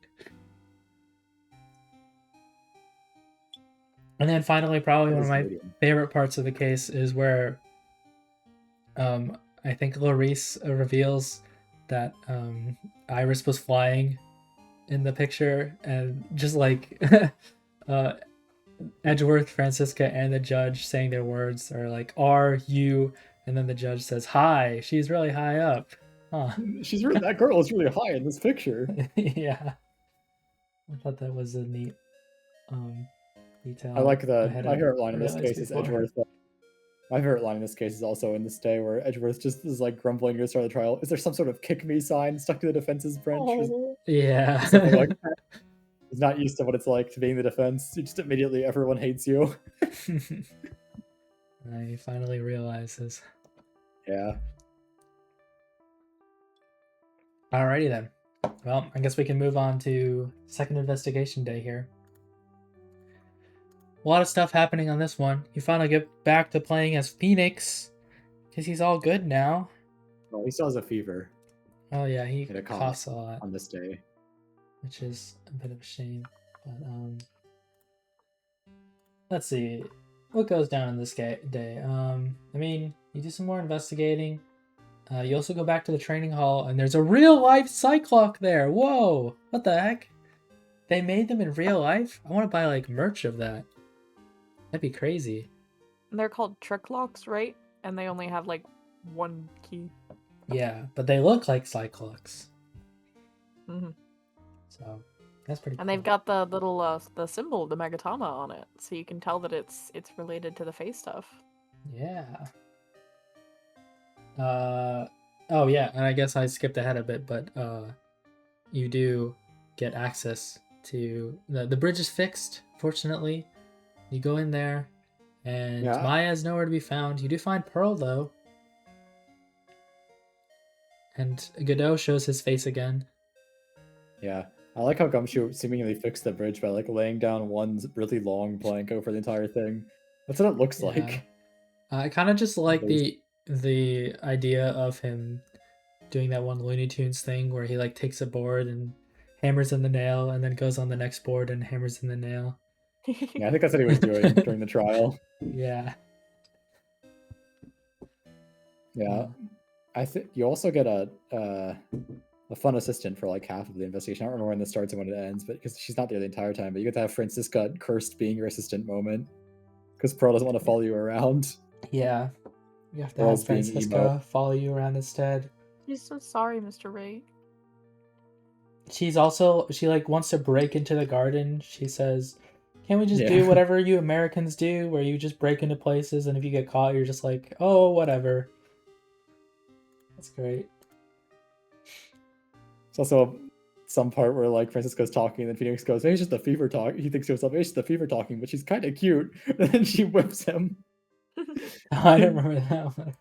And then finally, probably one of my favorite parts of the case is where I think Clarice reveals that Iris was flying in the picture, and just like Edgeworth, Francisca, and the judge saying their words are like, "Are you?" And then the judge says, "Hi, she's really high up." Huh. She's really, that girl is really high in this picture. Yeah. I thought that was a neat detail. I like my hadn't favorite line in this realized case is before. Edgeworth. My favorite line in this case is also in this day where Edgeworth just is like grumbling to the start of the trial. Is there some sort of kick me sign stuck to the defense's bench? Or Yeah. something like that. He's not used to what it's like to be in the defense. You just immediately everyone hates you. He finally realizes. Yeah. Alrighty then. Well, I guess we can move on to second investigation day here. A lot of stuff happening on this one. You finally get back to playing as Phoenix, because he's all good now. Well, he still has a fever. Oh yeah, he And a cough coughs a lot, on this day. which is a bit of a shame. But let's see what goes down in this day. I mean, you do some more investigating. You also go back to the training hall, and there's a real-life Cyclops there. Whoa! What the heck? They made them in real life? I want to buy, like, merch of that. That'd be crazy. They're called trick locks, right? And they only have like one key. Yeah, but they look like Cyclops. Mm-hmm. So, that's pretty And cool. they've got the little the symbol, the Megatama, on it, so you can tell that it's related to the face stuff. Yeah. Oh yeah, and I guess I skipped ahead a bit, but you do get access to the bridge is fixed, fortunately. You go in there, and Yeah. Maya's nowhere to be found. You do find Pearl though. And Godot shows his face again. Yeah. I like how Gumshoe seemingly fixed the bridge by like laying down one really long plank over the entire thing. That's what it looks Yeah. like. I kind of just like Amazing. the idea of him doing that one Looney Tunes thing where he like takes a board and hammers in the nail and then goes on the next board and hammers in the nail. Yeah, I think that's what he was doing during the trial. Yeah. Yeah. I think you also get a fun assistant for like half of the investigation. I don't remember when this starts and when it ends, but because she's not there the entire time, but you get to have Francisca cursed being your assistant moment. Because Pearl doesn't want to follow you around. Yeah. You have to Pearl's have being Francisca emo. follow you around instead. He's so sorry, Mr. Ray. She like wants to break into the garden. She says, "Can't we just Yeah. do whatever you Americans do, where you just break into places and if you get caught, you're just like, oh, whatever." That's great. It's also some part where like Francisco's talking and then Phoenix goes, "Hey, it's just the fever talk." He thinks to himself, "Hey, it's just the fever talking," but she's kind of cute. And then she whips him. I don't remember that one.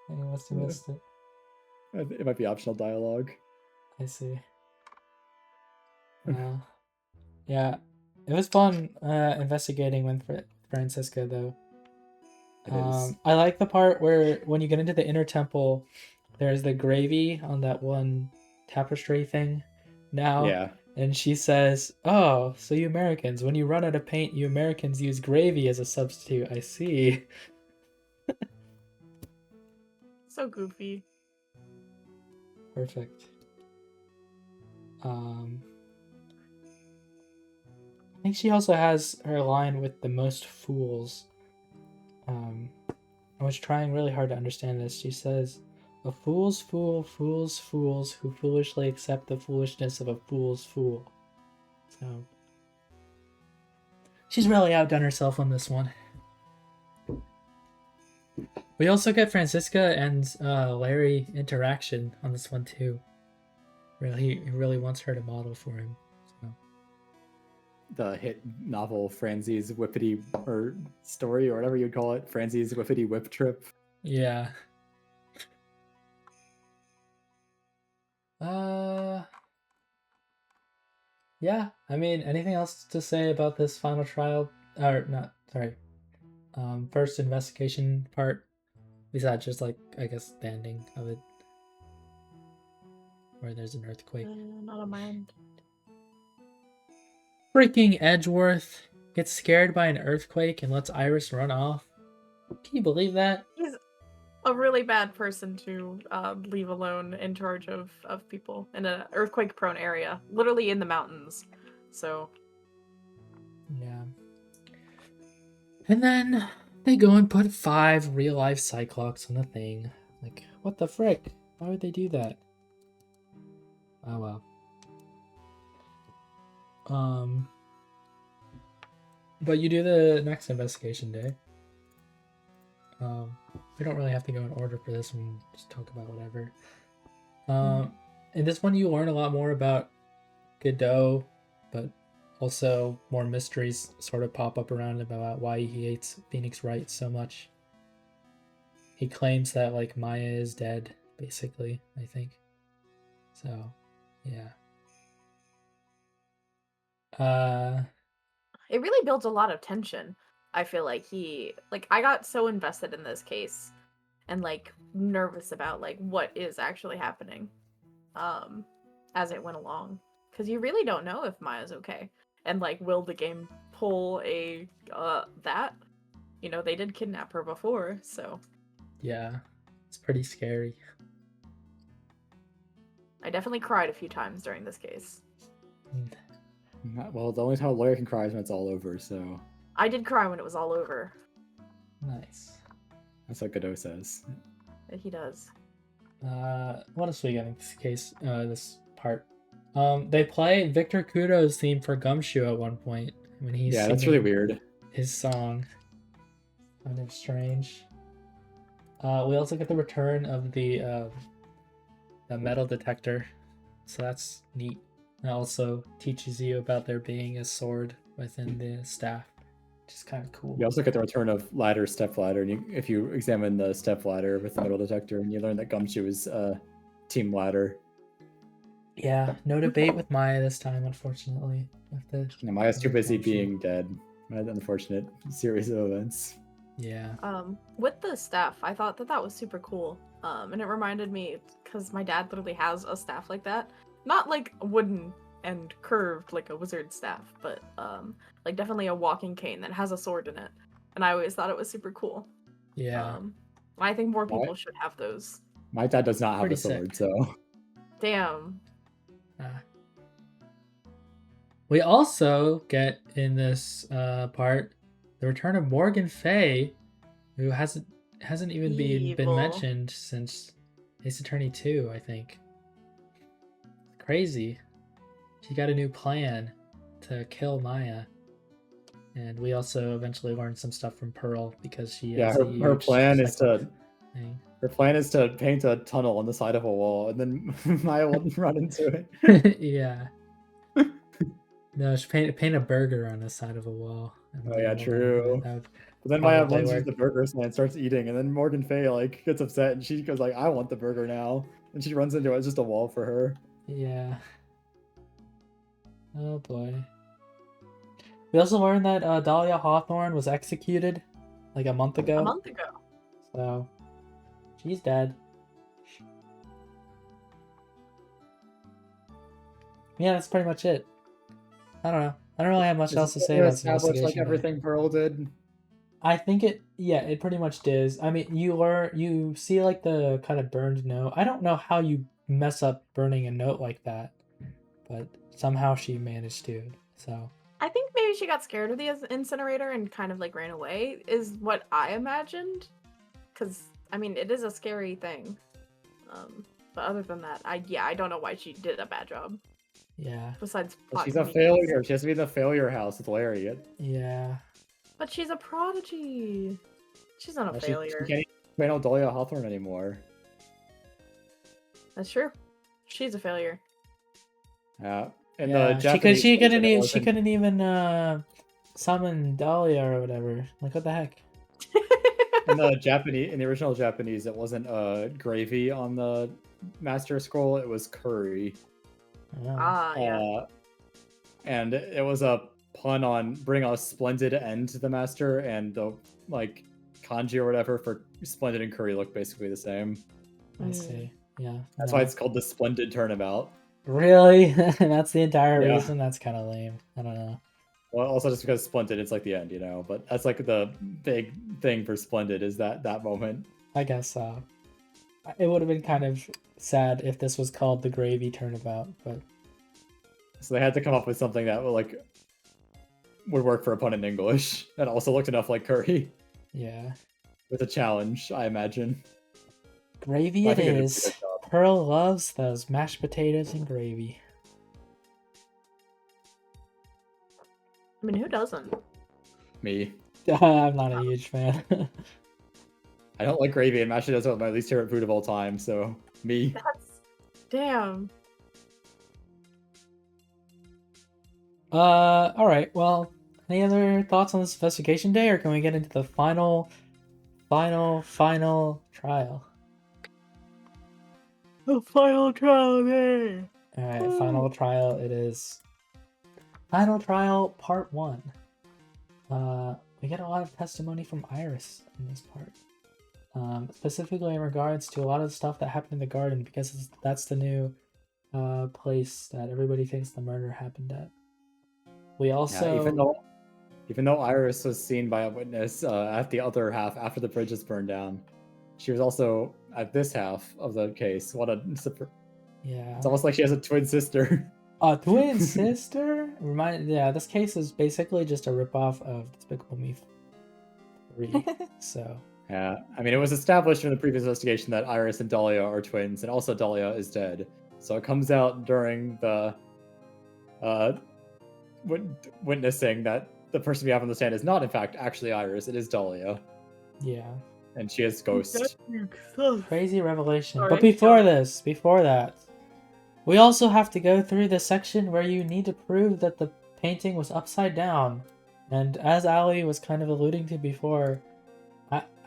I must have missed it. It might be optional dialogue. I see. Yeah, it was fun investigating with Francisca though. It is. I like the part where when you get into the inner temple, there's the gravy on that one tapestry thing now. Yeah. And she says, "Oh, so you Americans, when you run out of paint, you Americans use gravy as a substitute. I see." So goofy. Perfect. I think she also has her line with the most fools. I was trying really hard to understand this. She says, "A fool's fool fools fools who foolishly accept the foolishness of a fool's fool." So she's really outdone herself on this one. We also get Francisca and Larry interaction on this one too. He really wants her to model for him. So. The hit novel Franzie's Whippity or story or whatever you'd call it, Franzie's Whippity Whip Trip. Yeah. Yeah, I mean, anything else to say about this final trial? Or not, sorry. First investigation part? Besides just like, I guess, the ending of it. Where there's an earthquake. Not on my end. Freaking Edgeworth gets scared by an earthquake and lets Iris run off. Can you believe that? He's a really bad person to leave alone in charge of people in an earthquake-prone area, literally in the mountains. So. Yeah. And then they go and put 5 real-life Cyclops on the thing. Like, what the frick? Why would they do that? Oh well. But you do the next investigation day. We don't really have to go in order for this one. Just talk about whatever. In this one, you learn a lot more about Godot, but also more mysteries sort of pop up around him about why he hates Phoenix Wright so much. He claims that like Maya is dead, basically, I think. So, yeah. It really builds a lot of tension. I feel like I got so invested in this case and like nervous about like what is actually happening as it went along, because you really don't know if Maya's okay, and like will the game pull a that, you know, they did kidnap her before, so yeah, it's pretty scary. I definitely cried a few times during this case. Well, the only time a lawyer can cry is when it's all over, so I did cry when it was all over. Nice. that's what Godot says. He does. What else we got in this case? This part. They play Victor Kudo's theme for Gumshoe at one point when he's Yeah, that's really singing weird. his song. Kind of strange. We also get the return of the metal detector, so that's neat. It also teaches you about there being a sword within the staff, which is kind of cool. You also get the return of step ladder, and if you examine the step ladder with the metal detector, and you learn that Gumshoe is team ladder. Yeah, no debate with Maya this time, unfortunately. Maya's too busy being dead. An unfortunate series of events. Yeah. With the staff, I thought that was super cool. And it reminded me, because my dad literally has a staff like that. Not like wooden and curved like a wizard staff, but like definitely a walking cane that has a sword in it. And I always thought it was super cool. Yeah. I think more people should have those. My dad does not have Pretty a sword, sick. so. Damn. We also get in this part the return of Morgan Fay, who hasn't even been mentioned since Ace Attorney 2, I think. Crazy. She got a new plan to kill Maya. And we also eventually learned some stuff from Pearl because she has her plan is to paint a tunnel on the side of a wall, and then Maya will run into it. Yeah. No, she paint a burger on the side of a wall. Oh yeah, true. But then Maya runs to the burger stand and starts eating, and then Morgan Fay like gets upset, and she goes like, "I want the burger now," and she runs into it. It's just a wall for her. Yeah. Oh boy. We also learned that Dahlia Hawthorne was executed like a month ago. So she's dead. Yeah, that's pretty much it. I don't know. I don't really have much else to say about this investigation. Like everything Pearl did. I think it pretty much does. I mean, you see like the kind of burned note. I don't know how you mess up burning a note like that, but somehow she managed to. So I think maybe she got scared of the incinerator and kind of like ran away, is what I imagined. Because I mean, it is a scary thing. But other than that, I don't know why she did a bad job. Yeah. Besides, she's a failure. She has to be in the failure house with Lariat. Yeah. But she's a prodigy. She's not a failure. She can't even handle Dahlia Hawthorne anymore. That's true. She's a failure. Yeah. She couldn't even summon Dahlia or whatever. Like, what the heck? In the original Japanese, it wasn't gravy on the Master Scroll, it was curry. Oh. Yeah. And it was a pun on bring a splendid end to the Master, and the like kanji or whatever for splendid and curry look basically the same. I see. Yeah. That's why it's called the Splendid Turnabout. Really? That's the entire reason? That's kind of lame. I don't know. Well, also just because Splendid, it's like the end, you know. But that's like the big thing for Splendid is that moment. I guess so. It would have been kind of sad if this was called the Gravy Turnabout, but so they had to come up with something that would work for a pun in English that also looked enough like curry. Yeah. With a challenge, I imagine. Gravy it is. Pearl loves those mashed potatoes and gravy. I mean, who doesn't? Me. I'm not a huge fan. I don't like gravy, and mashed potatoes are my least favorite food of all time, so me. Damn. Alright, well, any other thoughts on this investigation day, or can we get into the final trial? The final trial day. Alright, final trial. It is final trial part 1. We get a lot of testimony from Iris in this part. Specifically in regards to a lot of the stuff that happened in the garden, because that's the new place that everybody thinks the murder happened at. We also, even though Iris was seen by a witness at the other half after the bridge is burned down, she was also at this half of the case. What a yeah, it's almost like she has a twin sister. a twin sister. This case is basically just a ripoff of Despicable Me 3. So yeah, I mean, it was established in the previous investigation that Iris and Dahlia are twins, and also Dahlia is dead. So it comes out during the witnessing that the person we have on the stand is not, in fact, actually Iris. It is Dahlia. yeah, And she is Ghost. crazy revelation. Sorry, But before that, we also have to go through the section where you need to prove that the painting was upside down. And as Allie was kind of alluding to before,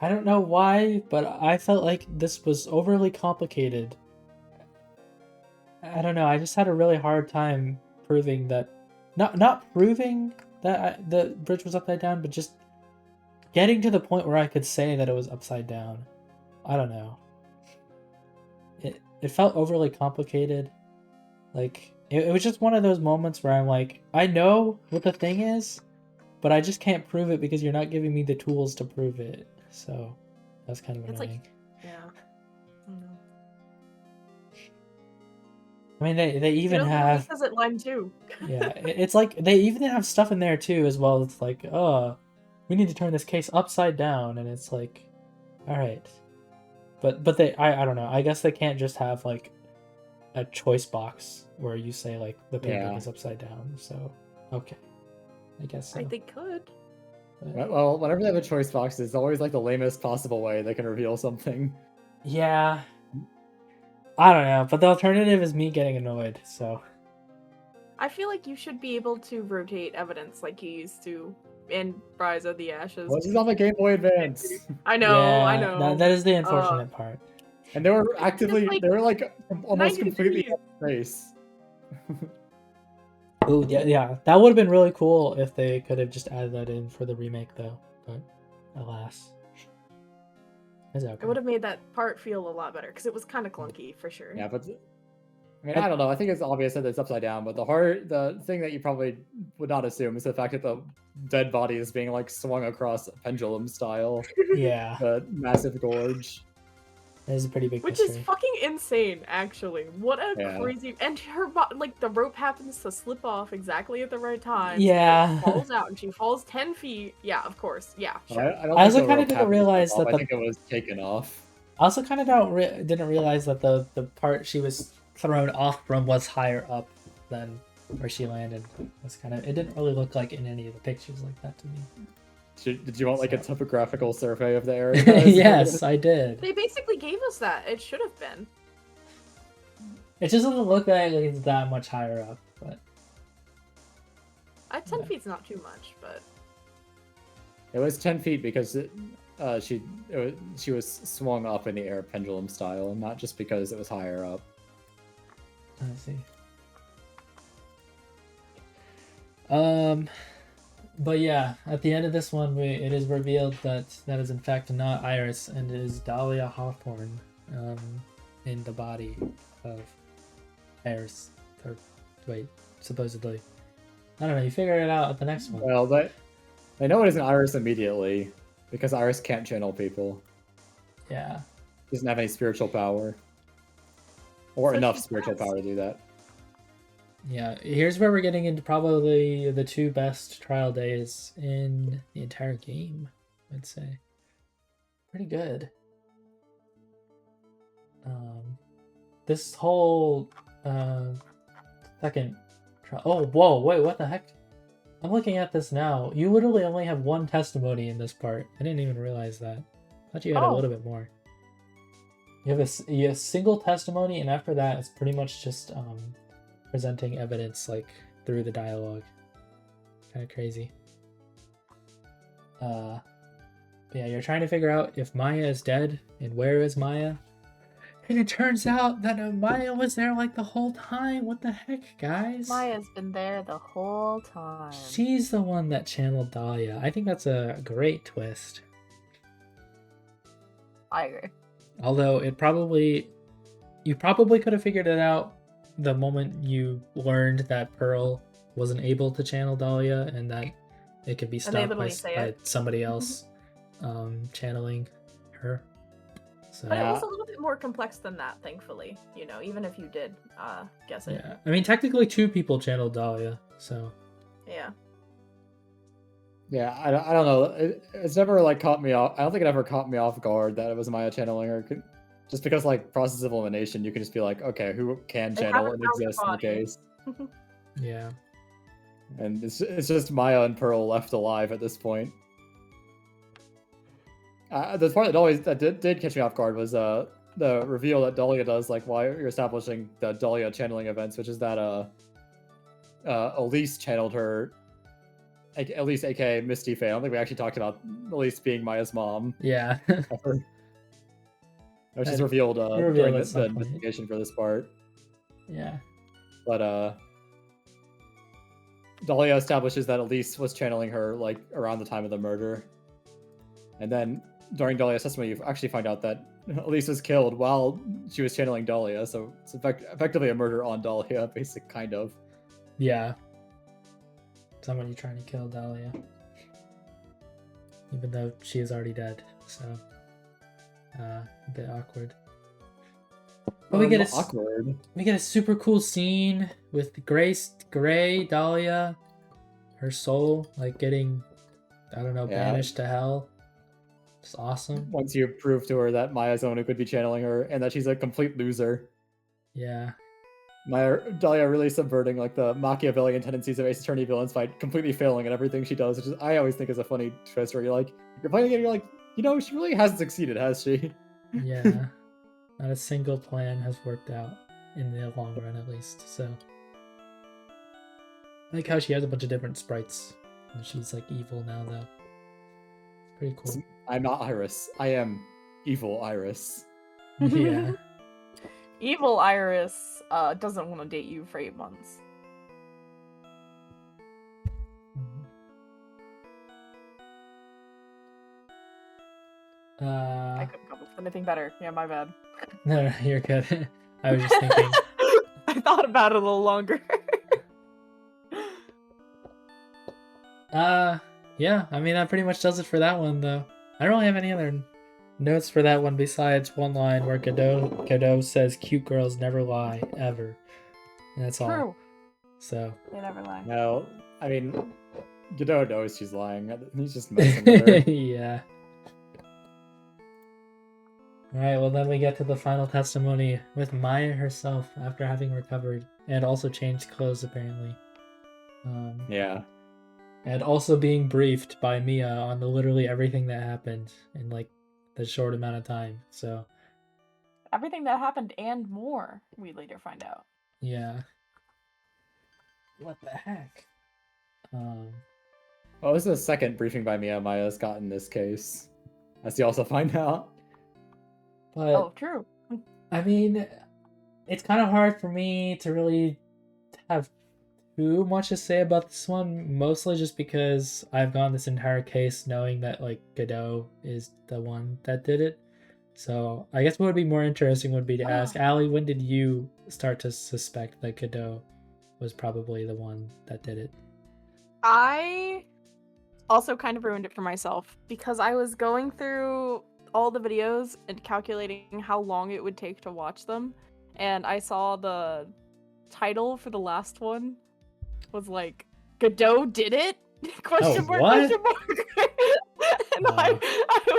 I don't know why, but I felt like this was overly complicated. I don't know, I just had a really hard time proving that, not proving that the bridge was upside down, but just getting to the point where I could say that it was upside down. I don't know. It felt overly complicated. Like, it was just one of those moments where I'm like, I know what the thing is, but I just can't prove it because you're not giving me the tools to prove it. So that's kind of annoying. Yeah. I don't know. I mean, they even have... He says it line 2. Yeah, it's like they even have stuff in there too as well. It's like, oh, we need to turn this case upside down, and it's like, all right, but I don't know. I guess they can't just have like a choice box where you say like the painting is upside down. So okay, I guess so. They could. But, well, whenever they have a choice box, it's always like the lamest possible way they can reveal something. yeah, I don't know, but the alternative is me getting annoyed. So I feel like you should be able to rotate evidence like you used to in Rise of the Ashes. Well, this is on the Game Boy Advance. I know, yeah, I know. that is the unfortunate part. And they were actively, like they were like almost 90 completely degrees. out of space. Oh yeah, that would have been really cool if they could have just added that in for the remake, though. But alas, it's okay. It would have made that part feel a lot better because it was kind of clunky for sure. Yeah, but I mean, I don't know. I think it's obvious that it's upside down, but the thing that you probably would not assume is the fact that the dead body is being like swung across pendulum style. Yeah, The massive gorge. that is a pretty big Which mystery. is fucking insane, actually. What a crazy... And her, like, the rope happens to slip off exactly at the right time. Yeah. So it falls out, and she falls 10 feet. Yeah, of course. Yeah, sure. I don't I think also the kinda rope didn't happened to realize slip off. that I think it was taken off. I also kind of didn't realize that the part she was thrown off from was higher up than where she landed. That's kind of, it didn't really look like in any of the pictures like that to me. Did you want like a topographical survey of the area? Yes, I did. They basically gave us that. It should have been. It just doesn't look like it's that much higher up, but 10 feet's not too much, but... It was 10 feet because she was swung up in the air pendulum style, not just because it was higher up. I see. But yeah, at the end of this one, it is revealed that is in fact not Iris, and it is Dahlia Hawthorne, in the body of Iris. Or wait, supposedly. I don't know. You figure it out at the next one. Well, they know it isn't Iris immediately because Iris can't channel people. Yeah. Doesn't have any spiritual power, or So enough she spiritual does. power to do that. Yeah, here's where we're getting into probably the 2 best trial days in the entire game, I'd say. Pretty good. This whole second trial... Oh, whoa, wait, what the heck? I'm looking at this now. You literally only have 1 testimony in this part. I didn't even realize that. I thought you had a little bit more. You have a single testimony, and after that, it's pretty much just presenting evidence like through the dialogue. Kind of crazy. Yeah, you're trying to figure out if Maya is dead and where is Maya. And it turns out that Maya was there like the whole time. What the heck, guys? Maya's been there the whole time. She's the one that channeled Dahlia. I think that's a great twist. I agree. Although you probably could have figured it out the moment you learned that Pearl wasn't able to channel Dahlia and that it could be stopped by somebody else channeling her. So, but it was a little bit more complex than that, thankfully. You know, even if you did guess it. Yeah, I mean, technically 2 people channeled Dahlia, so. Yeah. Yeah, I don't know. It's never like caught me off. I don't think it ever caught me off guard that it was Maya channeling her. Just because like process of elimination, you can just be like, okay, who can channel and exists in the case. Yeah. And it's just Maya and Pearl left alive at this point. The part that did catch me off guard was the reveal that Dahlia does, like while you're establishing the Dahlia channeling events, which is that Elise channeled her, Elise aka Misty Faye. I don't think we actually talked about Elise being Maya's mom. Yeah. Which is revealed during the investigation for this part. Yeah. But Dahlia establishes that Elise was channeling her like around the time of the murder. And then during Dahlia's testimony, you actually find out that Elise was killed while she was channeling Dahlia, so it's effectively a murder on Dahlia, kind of. Yeah. Somebody trying to kill Dahlia. Even though she is already dead, so a bit awkward. But we get a super cool scene with Gray, Dahlia, her soul, like getting, I don't know, banished to hell. It's awesome. Once you prove to her that Maya's the one who could be channeling her and that she's a complete loser. Yeah. Dahlia really subverting like the Machiavellian tendencies of Ace Attorney villains by completely failing at everything she does, which is I always think is a funny twist where you're playing it and you're like, you know, she really hasn't succeeded, has she? Yeah. Not a single plan has worked out in the long run, at least. So I like how she has a bunch of different sprites and she's like evil now, though. Pretty cool. I'm not Iris. I am evil Iris. Yeah. Evil Iris doesn't want to date you for 8 months. I couldn't come up with anything better. Yeah, my bad. No, you're good. I was just thinking. I thought about it a little longer. Yeah, I mean, that pretty much does it for that one, though. I don't really have any other notes for that one besides one line where Godot says, "Cute girls never lie, ever." And that's all. True. So. They never lie. No, I mean, Godot knows she's lying. He's just messing with her. Yeah. Alright, well then we get to the final testimony with Maya herself after having recovered and also changed clothes, apparently. Yeah. And also being briefed by Mia on literally everything that happened in like the short amount of time. So everything that happened and more, we later find out. Yeah. What the heck? Well, this is the second briefing by Mia Maya's got in this case, as you also find out. But, true. I mean, it's kind of hard for me to really have too much to say about this one, mostly just because I've gone this entire case knowing that like Godot is the one that did it. So I guess what would be more interesting would be to ask Allie, when did you start to suspect that Godot was probably the one that did it? I also kind of ruined it for myself because I was going through all the videos and calculating how long it would take to watch them, and I saw the title for the last one was like, Godot did it? Question mark. And I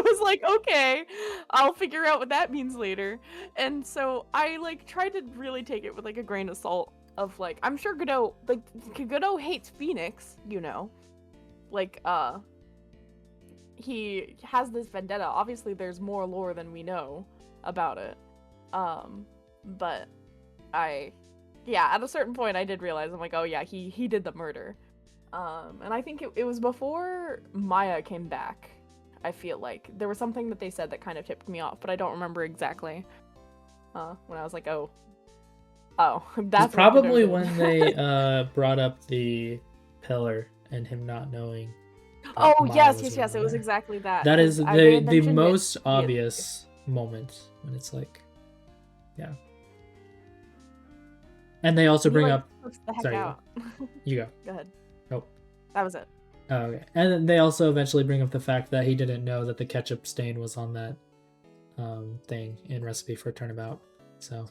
was like, okay, I'll figure out what that means later. And so I like tried to really take it with like a grain of salt of like, I'm sure Godot hates Phoenix, you know, like he has this vendetta. Obviously there's more lore than we know about it, but at a certain point I did realize, I'm like, oh yeah, he did the murder. And I think it was before Maya came back. I feel like there was something that they said that kind of tipped me off, but I don't remember exactly. when I was like, oh, It's that's what probably Godot did. when they brought up the pillar and him not knowing. that Oh Maya yes, was yes, it was around there. exactly that. That 'cause is they had the mentioned it most immediately. obvious moment when it's like, yeah. And they also And he, bring like, up. flips the heck Sorry, out. you go. Go ahead. Oh. That was it. Oh, okay. And then they also eventually bring up the fact that he didn't know that the ketchup stain was on that thing in Recipe for Turnabout. So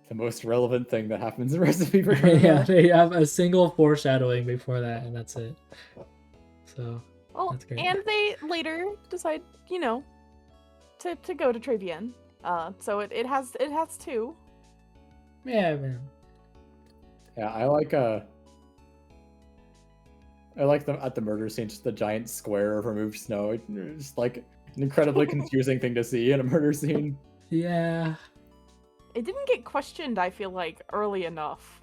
The most relevant thing that happens in Recipe for yeah, Turnabout. they have a single foreshadowing before that, and that's it. So Well, that's great. and they later decide, to go to Trevian. So it has two. Yeah, man. Yeah, I like them at the murder scene, just the giant square of removed snow. It's like an incredibly confusing thing to see in a murder scene. Yeah. It didn't get questioned, I feel like, early enough.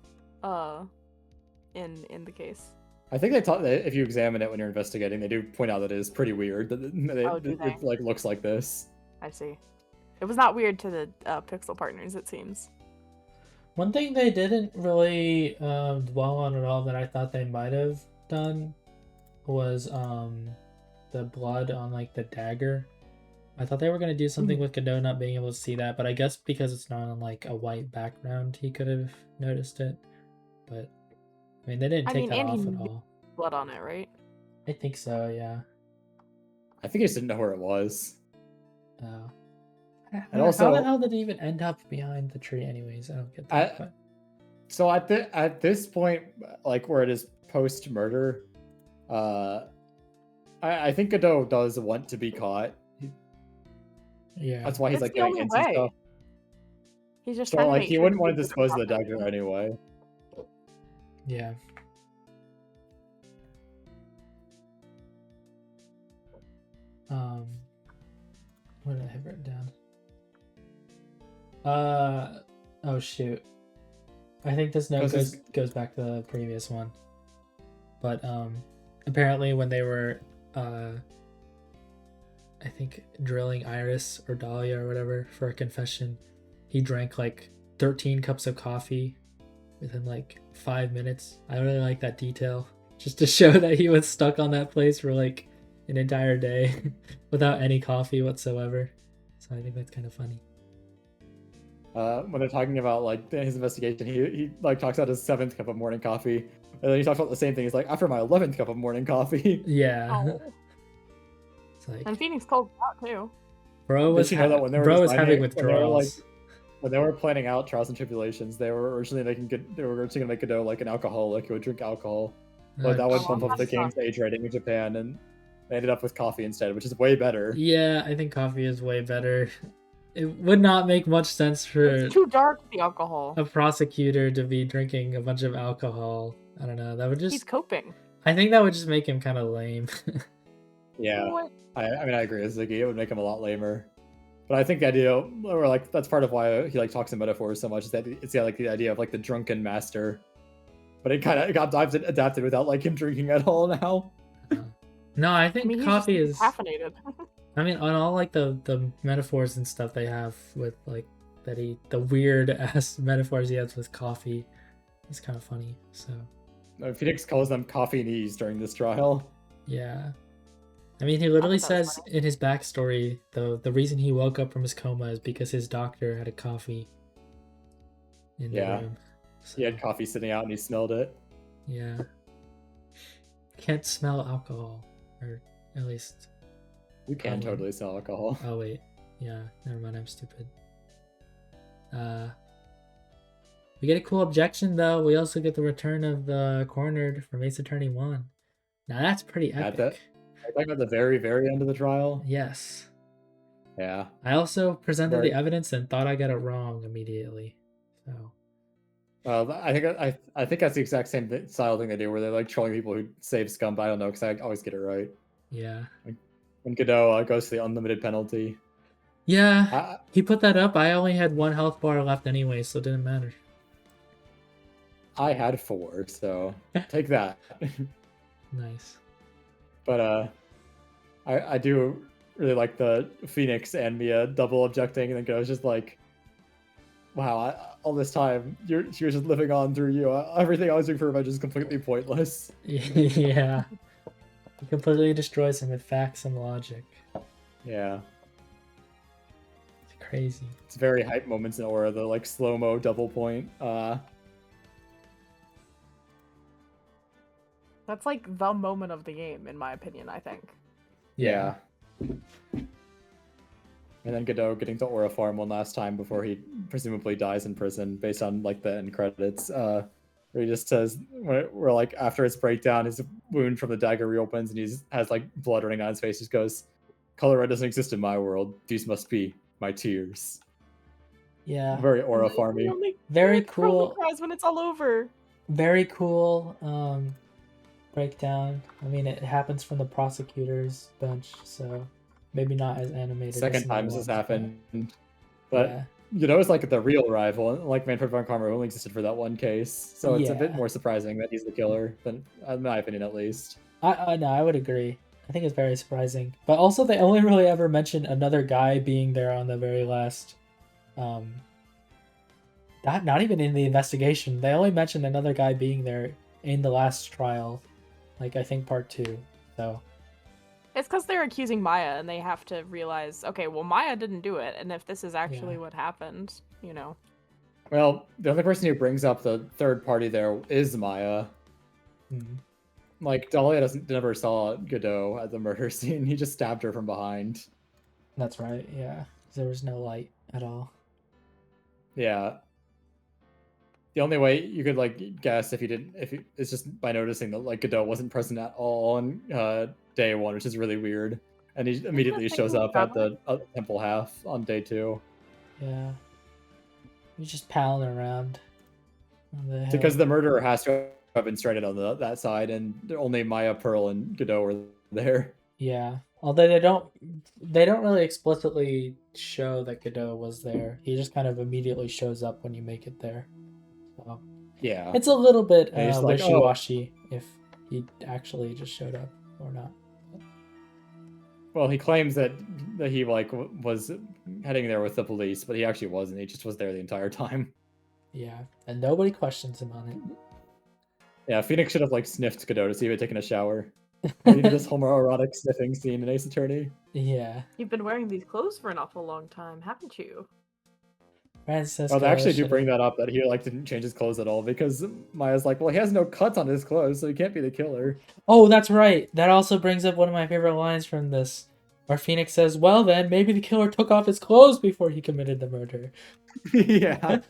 In the case. I think they taught that if you examine it when you're investigating, they do point out that it is pretty weird that Oh, do they? it like looks like this. I see. It was not weird to the Pixel partners, it seems. One thing they didn't really dwell on at all that I thought they might have done was the blood on like the dagger. I thought they were gonna do something with Godot not being able to see that, but I guess because it's not on like a white background, he could have noticed it. But I mean, they didn't take that off at all. Blood on it, right? I think so, yeah. I think he just didn't know where it was. And also, how the hell did it even end up behind the tree, anyways? I don't get that. So at this point, like where it is post murder, I think Godot does want to be caught. Yeah, that's why he's like the getting only into way. stuff. He's just So trying to like make he sure wouldn't want to people dispose of the can dagger anyway. Yeah. What did I have written down? Oh shoot. I think this note goes back to the previous one. But apparently when they were I think drilling Iris or Dahlia or whatever for a confession, he drank like 13 cups of coffee within like 5 minutes. I really like that detail, just to show that he was stuck on that place for like an entire day without any coffee whatsoever. So I think that's kind of funny. When they're talking about like his investigation, he like talks about his 7th cup of morning coffee, and then he talks about the same thing. He's like, after my 11th cup of morning coffee. Yeah. Oh. It's like, and Phoenix called out too. Bro was having withdrawals. When they were planning out Trials and Tribulations, they were originally gonna make Godot like an alcoholic who would drink alcohol, but that would bump up the game's age rating in Japan, and they ended up with coffee instead, which is way better. Yeah, I think coffee is way better. It would not make much sense for it's too dark, the alcohol. A prosecutor to be drinking a bunch of alcohol. I don't know. That would just. He's coping. I think that would just make him kind of lame. Yeah. What? I mean, I agree with Ziggy. It would make him a lot lamer. But I think the idea, or like, that's part of why he like talks in metaphors so much, is that it's like the idea of like the drunken master. But it got adapted without like him drinking at all now. No, I think coffee is caffeinated. I mean, on all like the metaphors and stuff they have with like the weird ass metaphors he has with coffee, it's kind of funny. So Phoenix calls them coffee-knees during this trial. Yeah. I mean, he literally says in his backstory, the reason he woke up from his coma is because his doctor had a coffee in the room. So, he had coffee sitting out and he smelled it. Yeah. Can't smell alcohol, or at least... You can totally smell alcohol. Oh, wait. Yeah, never mind, I'm stupid. We get a cool objection, though. We also get the return of the cornered from Ace Attorney 1. Now, that's pretty epic. Are you talking about the very, very end of the trial? Yes. Yeah. I also presented the evidence and thought I got it wrong immediately. So. I think that's the exact same style thing they do, where they're like trolling people who save scum, but I don't know, because I always get it right. Yeah. When Godot goes to the unlimited penalty. Yeah, he put that up. I only had 1 health bar left anyway, so it didn't matter. I had 4, so take that. Nice. But I do really like the Phoenix and Mia double objecting, and then Godot's just like, wow, all this time, she was just living on through you. Everything I was doing for revenge is completely pointless. Yeah. He completely destroys him with facts and logic. Yeah. It's crazy. It's very hype moments in Aura, the like slow-mo double point. That's like the moment of the game, in my opinion, I think. Yeah. And then Godot getting to Aura Farm one last time before he presumably dies in prison, based on like the end credits. Where he just says, where like after his breakdown, his wound from the dagger reopens and he has like blood running down his face. He just goes, "Color red doesn't exist in my world. These must be my tears." Yeah. Very Aura Farmy. Very cool. Cries when it's all over. Very cool breakdown. I mean, it happens from the prosecutor's bench, so maybe not as animated. Second as time this has happened, but yeah. You know, it's like the real rival. Like Manfred von Karma only existed for that one case, so it's a bit more surprising that he's the killer, than, in my opinion, at least. I know, I would agree. I think it's very surprising, but also they only really ever mention another guy being there on the very last. Not even in the investigation. They only mentioned another guy being there in the last trial, like I think part 2. So it's because they're accusing Maya and they have to realize, okay, well, Maya didn't do it, and if this is actually what happened, you know. Well, the only person who brings up the third party there is Maya. Mm-hmm. Like Dahlia never saw Godot at the murder scene. He just stabbed her from behind. That's right. Yeah, there was no light at all. Yeah. The only way you could like guess if it's just by noticing that like Godot wasn't present at all on day 1, which is really weird, and he immediately shows up at the temple half on day 2. Yeah, he's just palling around. Because the murderer has to have been stranded on that side, and only Maya, Pearl, and Godot were there. Yeah, although they don't really explicitly show that Godot was there. He just kind of immediately shows up when you make it there. So yeah, it's a little bit wishy-washy if he actually just showed up or not. Well, he claims that he like was heading there with the police, but he actually wasn't. He just was there the entire time. Yeah, and nobody questions him on it. Yeah, Phoenix should have like sniffed Godot to see if he'd taken a shower. We needed this homoerotic sniffing scene in Ace Attorney. Yeah. You've been wearing these clothes for an awful long time, haven't you? Francisco, they actually do bring that up, that he like didn't change his clothes at all, because Maya's like, well, he has no cuts on his clothes, so he can't be the killer. Oh, that's right. That also brings up one of my favorite lines from this, where Phoenix says, well then, maybe the killer took off his clothes before he committed the murder. Yeah.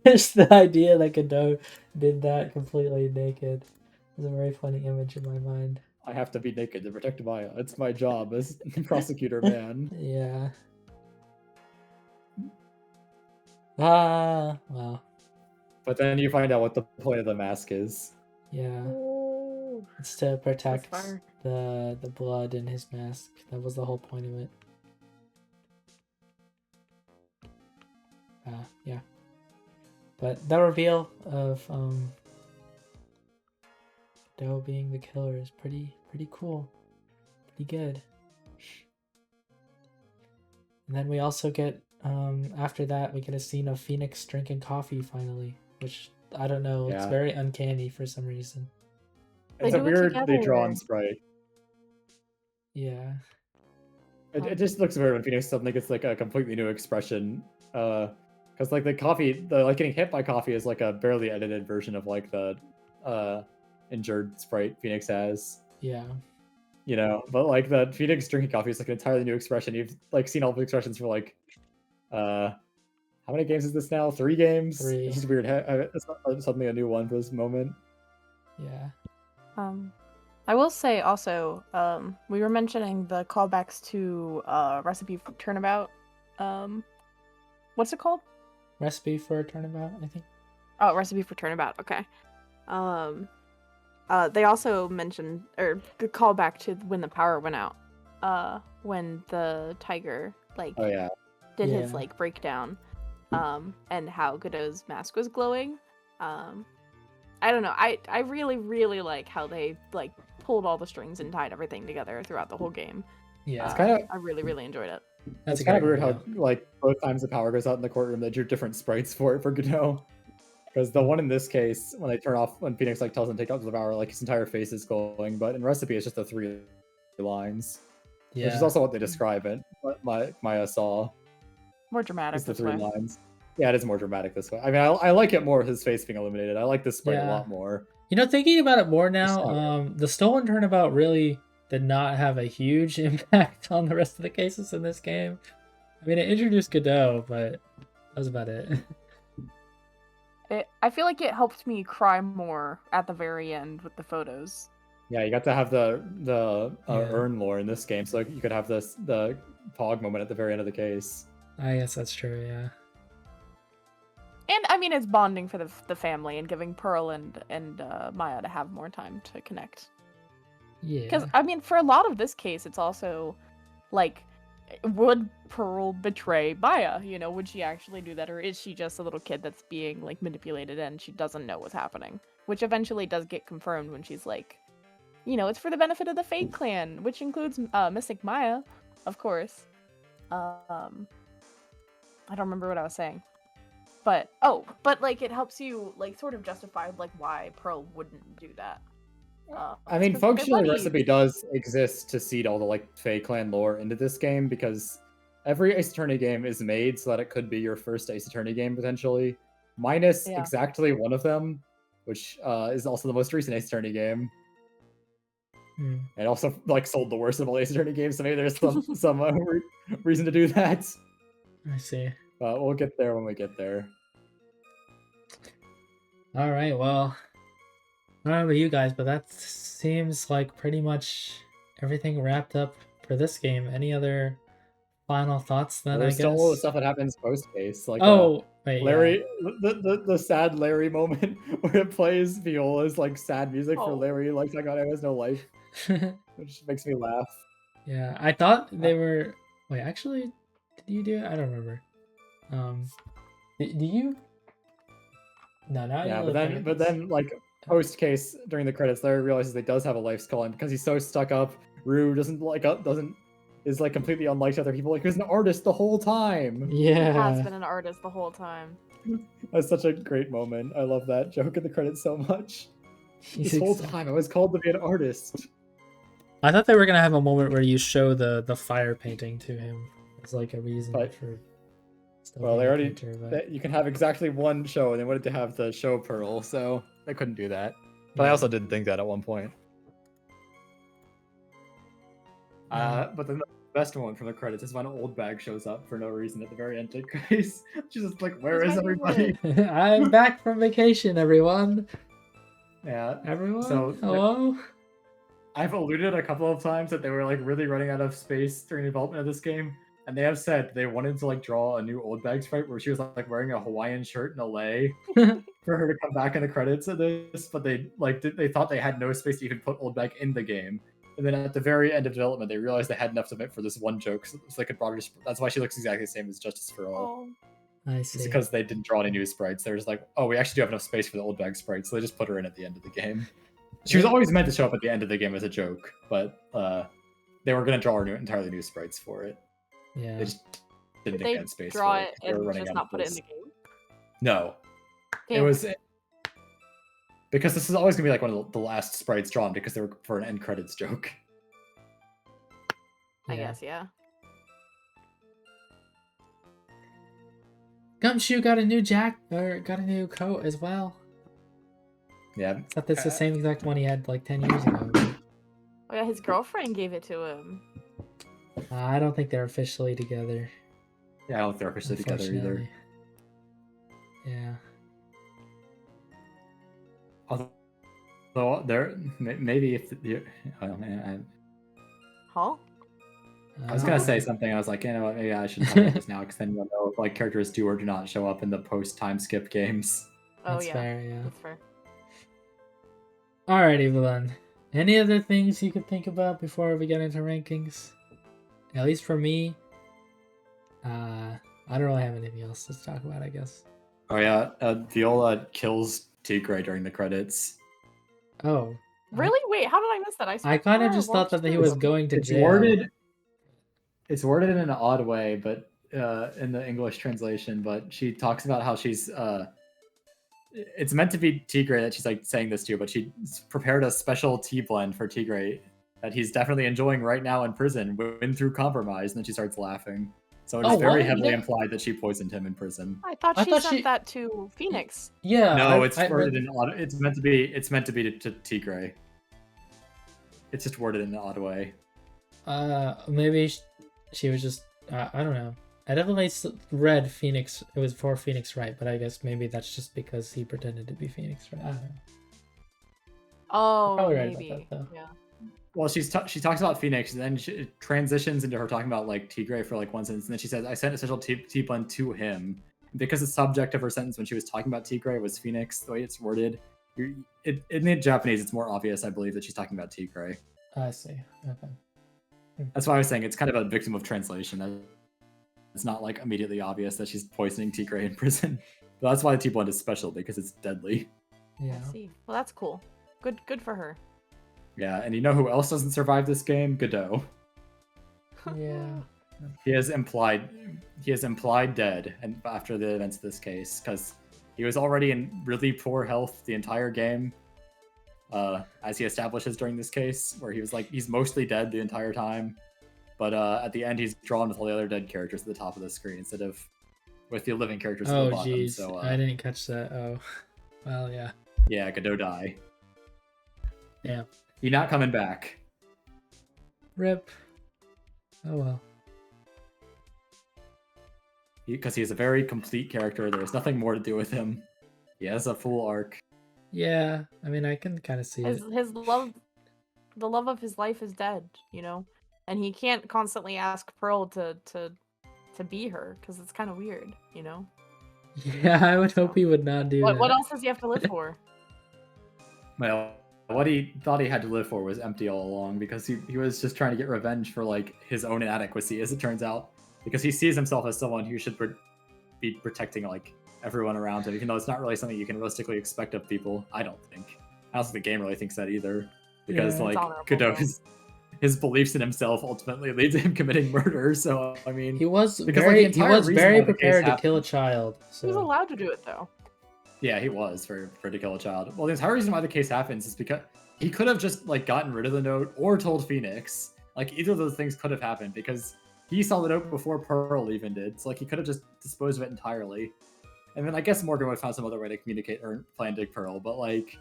Just the idea that Godot did that completely naked is a very funny image in my mind. I have to be naked to protect Maya. It's my job as prosecutor man. Yeah. Well. But then you find out what the point of the mask is. Yeah. It's to protect the blood in his mask. That was the whole point of it. Yeah. But the reveal of Doe being the killer is pretty cool. Pretty good. And then we also get after that we get a scene of Phoenix drinking coffee finally, which I don't know, it's very uncanny for some reason. It's a weirdly drawn sprite. Yeah. It just looks weird when Phoenix suddenly gets like a completely new expression. Because like like getting hit by coffee is like a barely edited version of like the injured sprite Phoenix has. Yeah. You know, but like the Phoenix drinking coffee is like an entirely new expression. You've like seen all the expressions for like how many games is this now? 3 games? 3. It's just weird. It's suddenly a new one for this moment. Yeah. I will say also, we were mentioning the callbacks to Recipe for Turnabout. What's it called? Recipe for a Turnabout, I think. Oh, Recipe for Turnabout. Okay. They also mentioned, or the callback to when the power went out. When the tiger did his like breakdown, and how Godot's mask was glowing. I don't know. I really like how they like pulled all the strings and tied everything together throughout the whole game. Yeah, I really enjoyed it. That's It's a kind of great weird how reveal. like both times the power goes out in the courtroom, they drew different sprites for Godot. Because the one in this case, when they turn off, when Phoenix like tells him to take out the power, like his entire face is glowing. But in Recipe, it's just the 3 lines, which is Yeah. also what they describe it. What Maya saw More dramatic is the this 3 way. lines. Yeah, it is more dramatic this way. I mean, I like it more with his face being illuminated. I like this sprite a Yeah. lot more. You know, thinking about it more It's now, not the stolen turnabout really did not have a huge impact on the rest of the cases in this game. I mean, it introduced Godot, but that was about it. I feel like it helped me cry more at the very end with the photos. Yeah, you got to have the Yeah. urn lore in this game, so you could have the Pog moment at the very end of the case. I guess that's true, yeah. And I mean, it's bonding for the family and giving Pearl and Maya to have more time to connect. Yeah. Because I mean, for a lot of this case, it's also like, would Pearl betray Maya? You know, would she actually do that, or is she just a little kid that's being like manipulated and she doesn't know what's happening? Which eventually does get confirmed when she's like, you know, it's for the benefit of the Fate Clan, which includes Mystic Maya, of course. I don't remember what I was saying. But like it helps you like sort of justify like why Pearl wouldn't do that. I mean, They're functionally, buddies. Recipe does exist to seed all the like Fae Clan lore into this game because every Ace Attorney game is made so that it could be your first Ace Attorney game potentially, minus Yeah. exactly one of them, which is also the most recent Ace Attorney game. And also like sold the worst of all Ace Attorney games, so maybe there's some reason to do that. I see. But we'll get there when we get there. All right, well, I don't know about you guys, but that seems like pretty much everything wrapped up for this game. Any other final thoughts then, There's I still all the guess? stuff that happens post case, like Wait, Larry, the sad Larry moment where it plays Viola's like sad music for Oh. Larry, like that guy has no life, yeah. which makes me laugh. Yeah, I thought they were. Wait, actually, did you do it? I don't remember. Do you? No, not Yeah, really but then like post case during the credits, Larry realizes he does have a life skull, and because he's so stuck up, Rue is like completely unlike other people. Like he was an artist the whole time. He has Yeah. been an artist the whole time. That's such a great moment. I love that joke in the credits so much. This whole time I was called to be an artist. I thought they were gonna have a moment where you show the fire painting to him as like a reason for. Well, they already you can have exactly one show, and they wanted to have the show Pearl, so they couldn't do that. But I also didn't think that at one point. But then the best one from the credits is when Old Bag shows up for no reason at the very end of Grace. She's just like, "Where is everybody?" I'm back from vacation, everyone. Yeah. Everyone. So hello. I've alluded a couple of times that they were like really running out of space during the development of this game. And they have said they wanted to like draw a new Old Bag sprite where she was like wearing a Hawaiian shirt and a lei for her to come back in the credits of this, but they thought they had no space to even put Old Bag in the game. And then at the very end of development, they realized they had enough to make for this one joke, so they could broaden. That's why she looks exactly the same as Justice for All. Oh. I see. It's because they didn't draw any new sprites. They were just like, oh, we actually do have enough space for the Old Bag sprite, so they just put her in at the end of the game. She was always meant to show up at the end of the game as a joke, but they were going to draw her entirely new sprites for it. Yeah. They just didn't think they had space draw for it They were and running just out not of put it in space. the game? No. Damn. It was because this is always gonna be like one of the last sprites drawn because they were for an end credits joke. I guess, yeah. Gumshoe got a new got a new coat as well. Yeah. Except it's the same exact one he had like 10 years ago. Oh yeah, his girlfriend gave it to him. I don't think they're officially together. Yeah, I don't think they're officially together either. Yeah. Although there, maybe if oh man, Huh? I was gonna say something. I was like, you know what, maybe I should talk about this now because then you'll know if like characters do or do not show up in the post time skip games. Oh That's yeah, fair, yeah. that's fair. Alrighty, Valen. Any other things you could think about before we get into rankings? At least for me, I don't really have anything else to talk about, I guess. Oh yeah, Viola kills Tigray during the credits. Oh. Really? Wait, how did I miss that? I kind of just thought that he was going to jail. it's worded in an odd way, but in the English translation. But she talks about how she's it's meant to be Tigray that she's like saying this to, but she prepared a special tea blend for Tigray that he's definitely enjoying right now in prison, win through compromise. And then she starts laughing. So it is Oh, very what? heavily Yeah. implied that she poisoned him in prison. I thought I she thought sent she- that to Phoenix. Yeah. No, it's I worded read- in odd. It's meant to be to Tigray. It's just worded in an odd way. Maybe she was just I don't know. I definitely read Phoenix. It was for Phoenix Wright, but I guess maybe that's just because he pretended to be Phoenix Wright. I don't know. Oh, probably right about maybe. that, though. Yeah. Well, she talks about Phoenix, and then she transitions into her talking about like Tigray for like one sentence, and then she says, "I sent a special tea blend to him," because the subject of her sentence when she was talking about Tigray was Phoenix. The way it's worded, in the Japanese, it's more obvious, I believe, that she's talking about Tigray. I see. Okay. That's why I was saying it's kind of a victim of translation. It's not like immediately obvious that she's poisoning Tigray in prison. But that's why the tea blend is special, because it's deadly. Yeah. I see. Well, that's cool. Good for her. Yeah, and you know who else doesn't survive this game? Godot. Yeah. He is implied dead, and after the events of this case, because he was already in really poor health the entire game, as he establishes during this case, where he was like he's mostly dead the entire time, but at the end he's drawn with all the other dead characters at the top of the screen instead of with the living characters at Oh the bottom. jeez, So I didn't catch that. Oh, well, yeah. yeah, Godot die. Yeah. He not coming back. Rip. Oh well. Because he is a very complete character. There's nothing more to do with him. He has a full arc. Yeah, I mean, I can kind of see it. His love, the love of his life is dead, you know, and he can't constantly ask Pearl to be her because it's kind of weird, you know. Yeah, I would hope he would not do that. What else does he have to live for? Well, what he thought he had to live for was empty all along, because he was just trying to get revenge for like his own inadequacy, as it turns out, because he sees himself as someone who should be protecting like everyone around him, even though it's not really something you can realistically expect of people. I don't think. I don't think the game really thinks that either, because Yeah. like It's honorable, Godot's his beliefs in himself ultimately lead to him committing murder. So I mean, He was because, very, like, the he entire was reason very why the case prepared to happened- kill a child. He was So allowed to do it though. yeah, he was for to kill a child. Well, the entire reason why the case happens is because he could have just like gotten rid of the note or told Phoenix. Like either of those things could have happened, because he saw the note before Pearl even did. So like he could have just disposed of it entirely. And then I guess Morgan would have found some other way to communicate or plan to Pearl, but like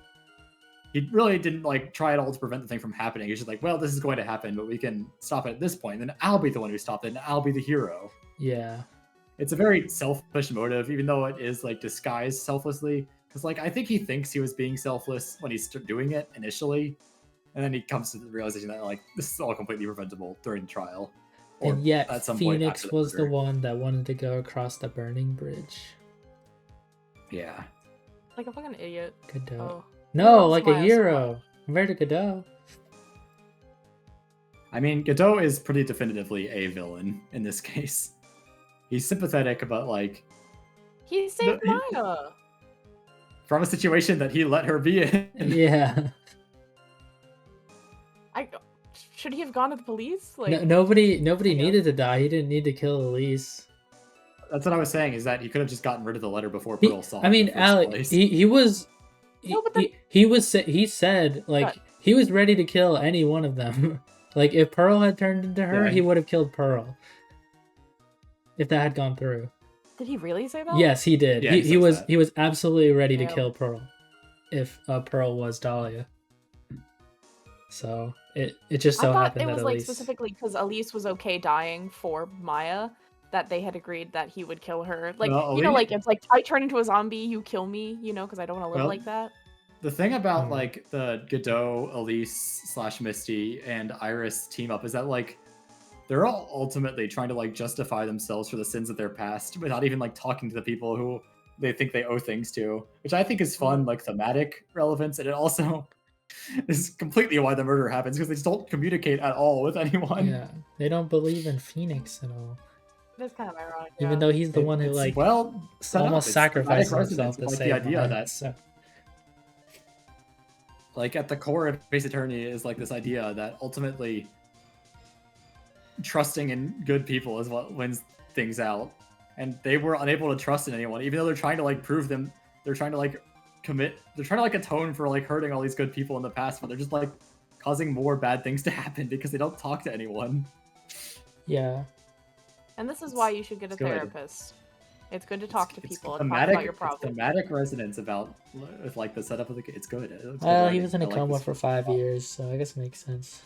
he really didn't like try at all to prevent the thing from happening. He's just like, well, this is going to happen, but we can stop it at this point. Then I'll be the one who stopped it, and I'll be the hero. yeah, It's a very selfish motive, even though it is like disguised selflessly. Because like I think he thinks he was being selfless when he's doing it initially, and then he comes to the realization that like this is all completely preventable during the trial. Or and yet at some point Phoenix after the was the murder. one that wanted to go across the burning bridge. Yeah. Like a fucking idiot. Godot. Oh. No, loves like a Maya so hero compared to Godot. I mean, Godot is pretty definitively a villain in this case. He's sympathetic, but like He saved he- Maya. from a situation that he let her be in. Yeah. Should he have gone to the police? Like Nobody Yeah. needed to die. He didn't need to kill Elise. That's what I was saying, is that he could have just gotten rid of the letter before He- Pearl saw it I mean, in the first Allie, place. he was. No, but then- He said like What? he was ready to kill any one of them. Like if Pearl had turned into her, Yeah. he would have killed Pearl. If that had gone through. did he really say that? Yes, he did. Yeah, he, he he says was that. he was absolutely ready to Damn. kill Pearl, if Pearl was Dahlia. So it just I so thought happened it that was like Elise. specifically because Elise was okay dying for Maya that they had agreed that he would kill her. Like Well, you know, Elise- like it's like I turn into a zombie, you kill me, you know, because I don't want to live Well, like that. The thing about Hmm. like the Godot, Elise / Misty, and Iris team up is that like they're all ultimately trying to like justify themselves for the sins of their past without even like talking to the people who they think they owe things to, which I think is fun, like thematic relevance, and it also is completely why the murder happens, because they just don't communicate at all with anyone. Yeah, they don't believe in Phoenix at all. That's kind of ironic. Even though he's the It- one who it's like well set up. almost It's sacrificed thematic himself resonance to with, like, save the idea Maya, that so. like at the core of Face Attorney is like this idea that ultimately trusting in good people is what wins things out. And they were unable to trust in anyone, even though they're trying to like prove them. They're trying to like they're trying to like atone for like hurting all these good people in the past, but they're just like causing more bad things to happen because they don't talk to anyone. Yeah. And this is why you should get a good. therapist. It's good to talk to people and talk thematic, about your problems. Thematic resonance about with like the setup of the. It's good. He was in a coma for 5 years, so I guess it makes sense.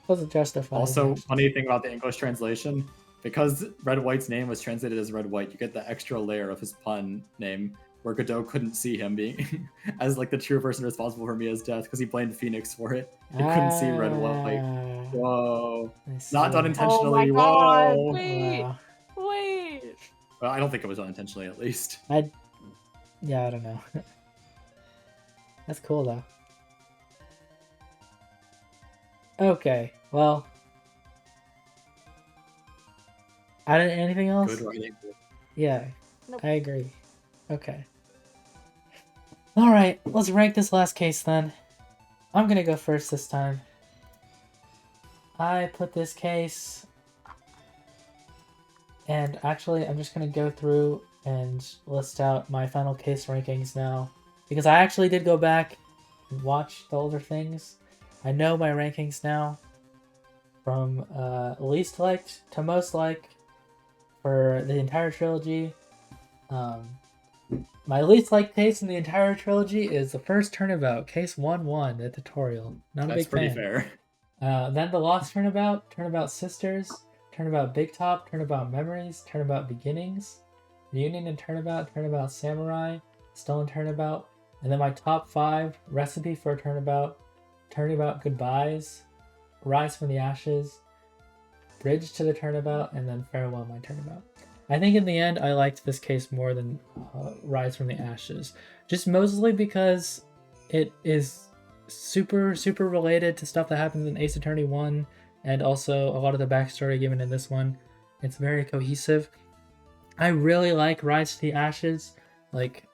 Wasn't justified. Also, funny thing about the English translation, because Red White's name was translated as Red White, you get the extra layer of his pun name, where Godot couldn't see him being as like the true person responsible for Mia's death because he blamed Phoenix for it. He couldn't see Red White. Whoa! Not done intentionally. Oh my God. Whoa! Wait. Wow. Wait. Well, I don't think it was done intentionally, at least. Yeah, I don't know. That's cool though. Okay, well, anything else? Good writing. Yeah, Nope. I agree. Okay. All right, let's rank this last case then. I'm gonna go first this time. I put this case, and actually, I'm just gonna go through and list out my final case rankings now, because I actually did go back and watch the older things. I know my rankings now, from least liked to most liked for the entire trilogy. My least liked case in the entire trilogy is the first Turnabout, case 1-1, the tutorial. Not a big fan. That's pretty fair. Then the Lost Turnabout, Turnabout Sisters, Turnabout Big Top, Turnabout Memories, Turnabout Beginnings, Reunion and Turnabout, Turnabout Samurai, Stolen Turnabout, and then my top 5, Recipe for a Turnabout, Turnabout Goodbyes, Rise from the Ashes, Bridge to the Turnabout, and then Farewell My Turnabout. I think in the end I liked this case more than Rise from the Ashes, just mostly because it is super related to stuff that happens in Ace Attorney 1, and also a lot of the backstory given in this one. It's very cohesive. I really like Rise to the Ashes, like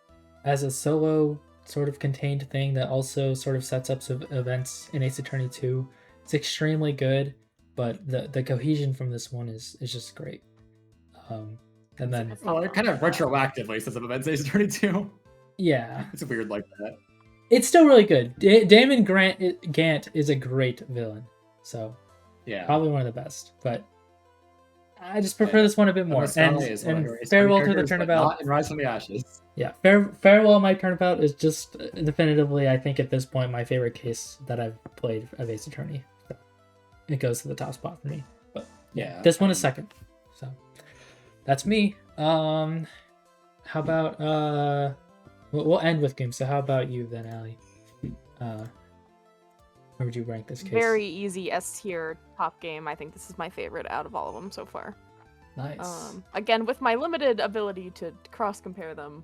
as a solo sort of contained thing that also sort of sets up some events in Ace Attorney 2. It's extremely good, but the cohesion from this one is just great. And then Well, it kind of retroactively sets up events Ace Attorney 2. Yeah, It's weird like that. it's still really good. Damon Gant is a great villain, so Yeah. probably one of the best. But I just prefer this one a bit more. And Farewell Farewell to the Turnabout. Not in Rise from the Ashes. Yeah, Farewell My Turnabout is just definitively, I think at this point, my favorite case that I've played of Ace Attorney. So it goes to the top spot for me. But Yeah. this one is second. So that's me. How about we'll end with Goomb. So how about you then, Allie? Where would you rank this case? Very easy S tier top game. I think this is my favorite out of all of them so far. Nice. Again, with my limited ability to cross compare them,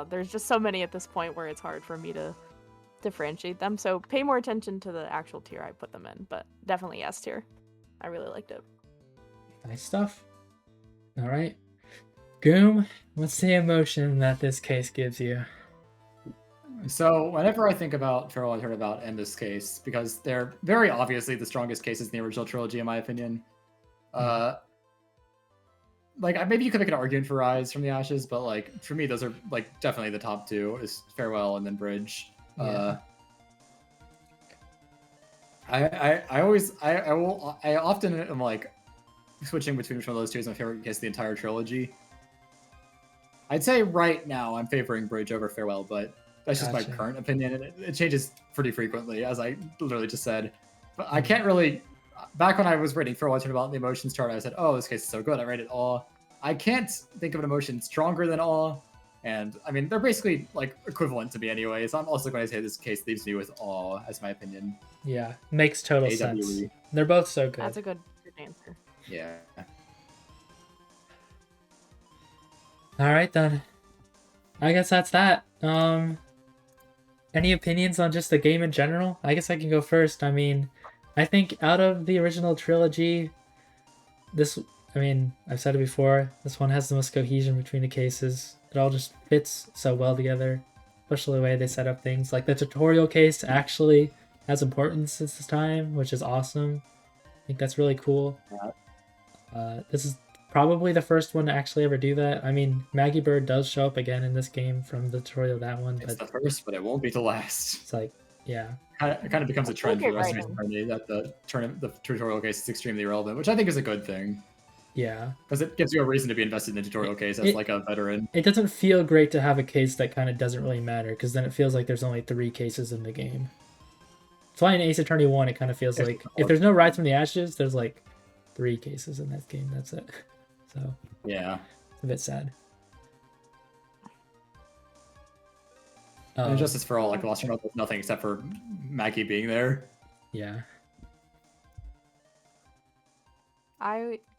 there's just so many at this point where it's hard for me to differentiate them. So pay more attention to the actual tier I put them in, but definitely S tier. I really liked it. Nice stuff. All right. Goomb, what's the emotion that this case gives you? So whenever I think about Farewell and Turnabout in this case, because they're very obviously the strongest cases in the original trilogy, in my opinion. Like maybe you could make an argument for Rise from the Ashes, but like for me, those are like definitely the top two is Farewell and then Bridge. Yeah. I often am like switching between which one of those two is my favorite case of the entire trilogy. I'd say right now I'm favoring Bridge over Farewell, but that's just my Gotcha. current opinion, and it changes pretty frequently, as I literally just said. But I can't really. Back when I was rating Farewell Turnabout in the emotions chart, I said, "Oh, this case is so good." I rated Awe. I can't think of an emotion stronger than Awe, and I mean they're basically like equivalent to me anyway. So I'm also going to say this case leaves me with Awe, as my opinion. Yeah, makes total sense. AWE. They're both so good. That's a good answer. Yeah. All right then. I guess that's that. Any opinions on just the game in general? I guess I can go first. I mean, I think out of the original trilogy, I've said it before, this one has the most cohesion between the cases. It all just fits so well together, especially the way they set up things. Like the tutorial case actually has importance at this time, which is awesome. think that's really cool. Yeah. This is probably the first one to actually ever do that. I mean, Maggie Bird does show up again in this game from the tutorial of that one, It's but the first, but it won't be the last. it's like, yeah. It kind of becomes a That's really trend for the great rest of writing. eternity that the tutorial case is extremely relevant, which I think is a good thing. Yeah. Because it gives you a reason to be invested in the tutorial case as like a veteran. It doesn't feel great to have a case that kind of doesn't really matter, because then it feels like there's only 3 cases in the game. That's why in Ace Attorney 1, it kind of feels like if there's no Rise from the Ashes, there's like 3 cases in that game. That's it. So Yeah. it's a bit sad. And Justice for All, like Lost Turnabout, there's nothing except for Maggie being there. Yeah.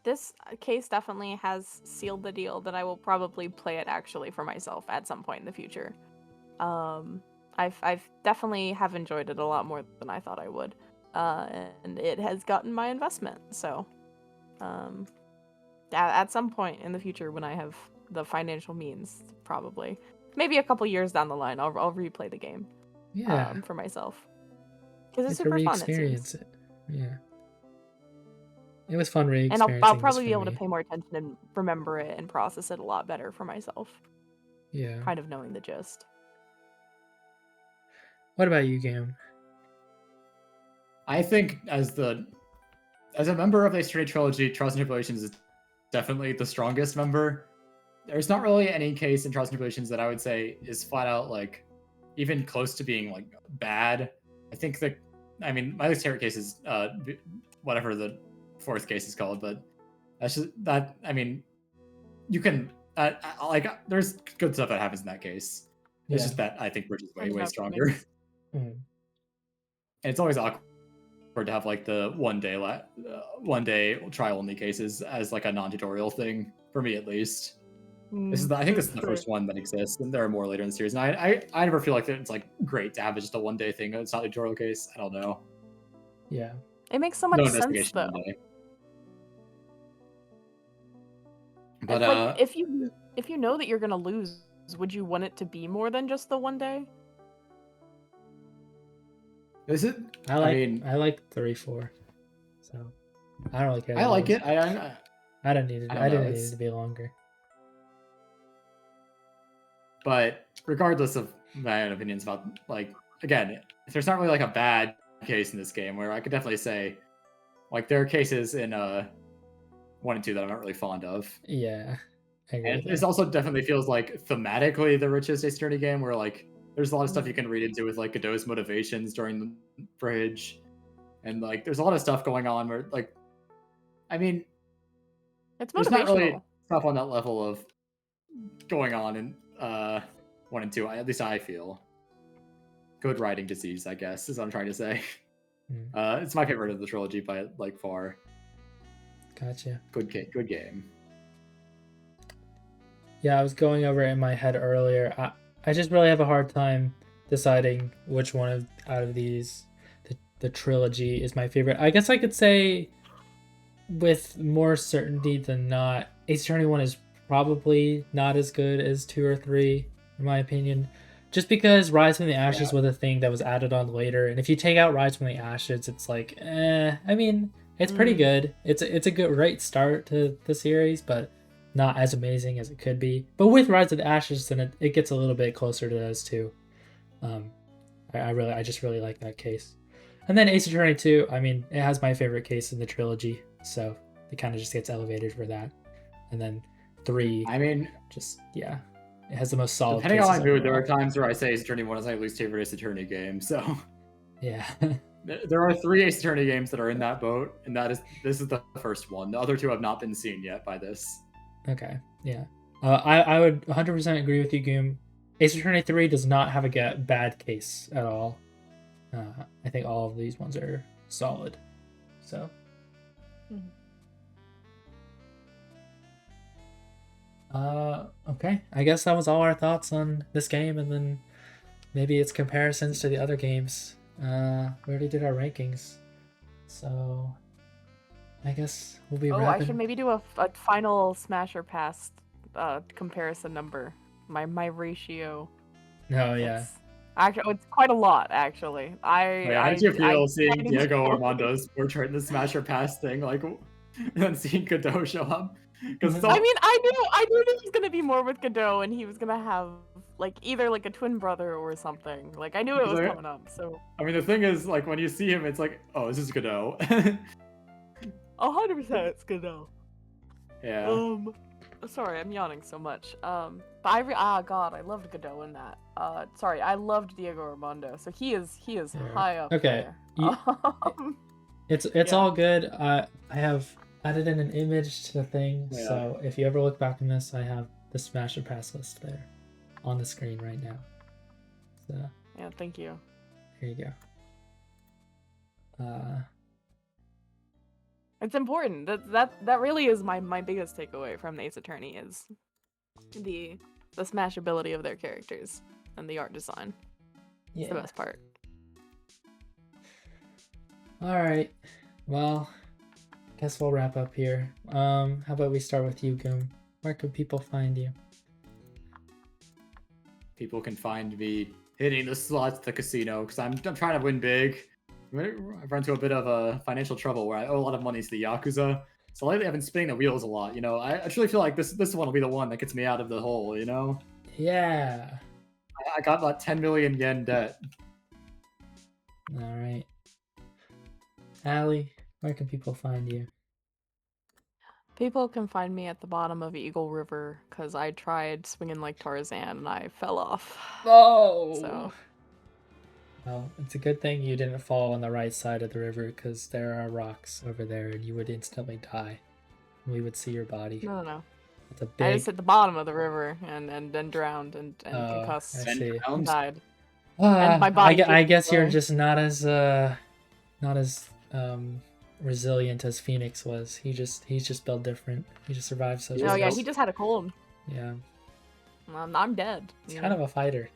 This case definitely has sealed the deal that I will probably play it actually for myself at some point in the future. I've definitely have enjoyed it a lot more than I thought I would, and it has gotten my investment. So, at some point in the future when I have the financial means, probably maybe a couple years down the line, I'll replay the game. Yeah. For myself, because it's Get to super fun. It re-experience seems. it. Yeah. It was fun And re-experiencing I'll probably this be for able to me. pay more attention and remember it and process it a lot better for myself. Yeah. Kind of knowing the gist. What about you, Goomb? I think as a member of the Ace Attorney trilogy, Trials and Tribulations is definitely the strongest member. There's not really any case in Trials and Tribulations that I would say is flat out like even close to being like bad. I think that, I mean, my least favorite case is whatever the 4th case is called, but that's just that. I mean, you can like there's good stuff that happens in that case. It's just that I think Bridge is way stronger. Mm. And it's always awkward to have like the one day trial only cases as like a non-tutorial thing for me, at least. I think this is the first one that exists, and there are more later in the series. And I never feel like it's like great to have just a 1 day thing. It's not a tutorial case. I don't know. Yeah. It makes so much sense though. But like, if you know that you're gonna lose, would you want it to be more than just the 1 day? Is it? I like 3-4, so I don't really care. I like it. I don't need it. I didn't need it to be longer. But regardless of my own opinions about, like, again, if there's not really like a bad case in this game, where I could definitely say, like, there are cases in 1 and 2 that I'm not really fond of. Yeah. And this also definitely feels like thematically the richest Ace Attorney game, where like there's a lot of stuff you can read into with like Godot's motivations during the bridge, and like there's a lot of stuff going on where, like, I mean, it's there's motivational. not really stuff on that level of going on in 1 and 2. At least I feel good writing disease, I guess, is what I'm trying to say. It's my favorite of the trilogy by like far. Gotcha. Good game. Yeah, I was going over it in my head earlier. I just really have a hard time deciding which one out of these, the trilogy, is my favorite. I guess I could say with more certainty than not, Ace Attorney 1 is probably not as good as 2 or 3, in my opinion. Just because Rise from the Ashes was a thing that was added on later, and if you take out Rise from the Ashes, it's like, I mean, it's pretty good. It's a great start to the series, but not as amazing as it could be. But with Rise of the Ashes, then it gets a little bit closer to those two. I just really like that case. And then Ace Attorney 2, I mean, it has my favorite case in the trilogy, so it kind of just gets elevated for that. And then 3, I mean, just, yeah, it has the most solid. Depending on my mood, there are times where I say Ace Attorney 1 is my least favorite Ace Attorney game, so yeah. There are 3 Ace Attorney games that are in that boat, and this is the first one. The other 2 have not been seen yet by this. Okay, yeah. I would 100% agree with you, Goomb. Ace Attorney 3 does not have a bad case at all. I think all of these ones are solid. So. Okay. I guess that was all our thoughts on this game, and then maybe its comparisons to the other games. We already did our rankings, so I guess we'll be wrapping. I should maybe do a final Smash or Pass comparison number. My ratio. Oh yeah. Actually, it's quite a lot. Actually, Wait, how did you I feel seeing quite Diego enjoy- Armando's portrait in the Smasher Pass thing, like, and then seeing Godot show up? Because I mean, I knew it was gonna be more with Godot, and he was gonna have like either like a twin brother or something. Like I knew it was coming up. So I mean, the thing is, like, when you see him, it's like, oh, this is Godot. 100% it's Godot. Yeah. Sorry, I'm yawning so much. But God, I loved Godot in that. Sorry, I loved Diego Armando. So he is Yeah. high up Okay. there. It's Yeah. all good. I have added in an image to the thing, Yeah. so if you ever look back in this, I have the Smasher Pass list there on the screen right now. So Yeah, thank you. here you go. It's important. That really is my biggest takeaway from the Ace Attorney is the smashability of their characters and the art design. It's the Yeah. best part. All right. Well, guess we'll wrap up here. How about we start with you, Goomb? Where can people find you? People can find me hitting the slots at the casino because I'm trying to win big. I've run into a bit of a financial trouble where I owe a lot of money to the Yakuza. So lately I've been spinning the wheels a lot, you know. I truly feel like this one will be the one that gets me out of the hole, you know? Yeah. I got about 10 million yen debt. All right. Allie, where can people find you? People can find me at the bottom of Eagle River because I tried swinging like Tarzan and I fell off. Oh. So Well, it's a good thing you didn't fall on the right side of the river because there are rocks over there and you would instantly die. We would see your body. no. It's a I big. just hit the bottom of the river and then drowned and Oh, concussed I see. and died. Ah, my body I gave guess you're away. just not as resilient as Phoenix was. He's just built different. He just survived such. Oh a yeah, he just had a cold. Yeah. I'm dead. He's kind of a fighter.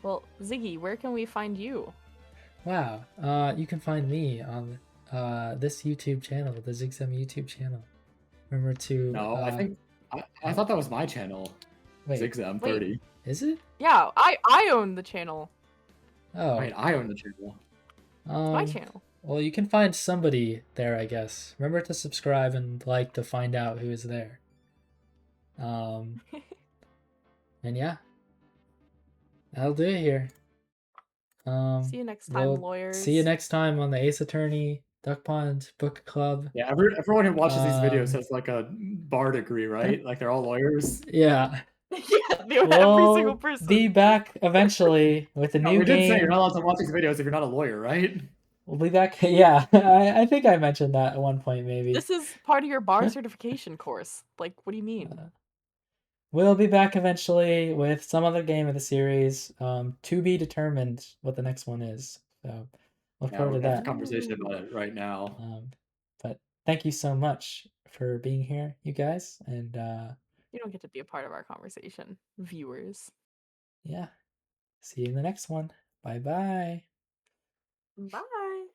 Well, Ziggy, where can we find you? Wow. You can find me on this YouTube channel, the Zigzam YouTube channel. Remember to. No, I thought that was my channel. Wait. Zigzam 30. Wait, is it? Yeah, I own the channel. Oh. Wait, I own the channel. It's my channel. Well, you can find somebody there, I guess. Remember to subscribe and like to find out who is there. And yeah, that'll do it here. See you next time, lawyers. See you next time on the Ace Attorney Duckpond Book Club. Yeah, everyone who watches these videos has like a bar degree, right? Like they're all lawyers. Yeah. Yeah, every single person. Be back eventually with a new we game. did say you're not allowed to watch these videos if you're not a lawyer, right? We'll be back. Yeah, I think I mentioned that at one point, maybe. This is part of your bar certification course. Like, what do you mean? We'll be back eventually with some other game of the series. To be determined what the next one is. So look forward to We're gonna have that. a conversation about it right now. But thank you so much for being here, you guys, and you don't get to be a part of our conversation, viewers. Yeah. See you in the next one. Bye-bye. Bye.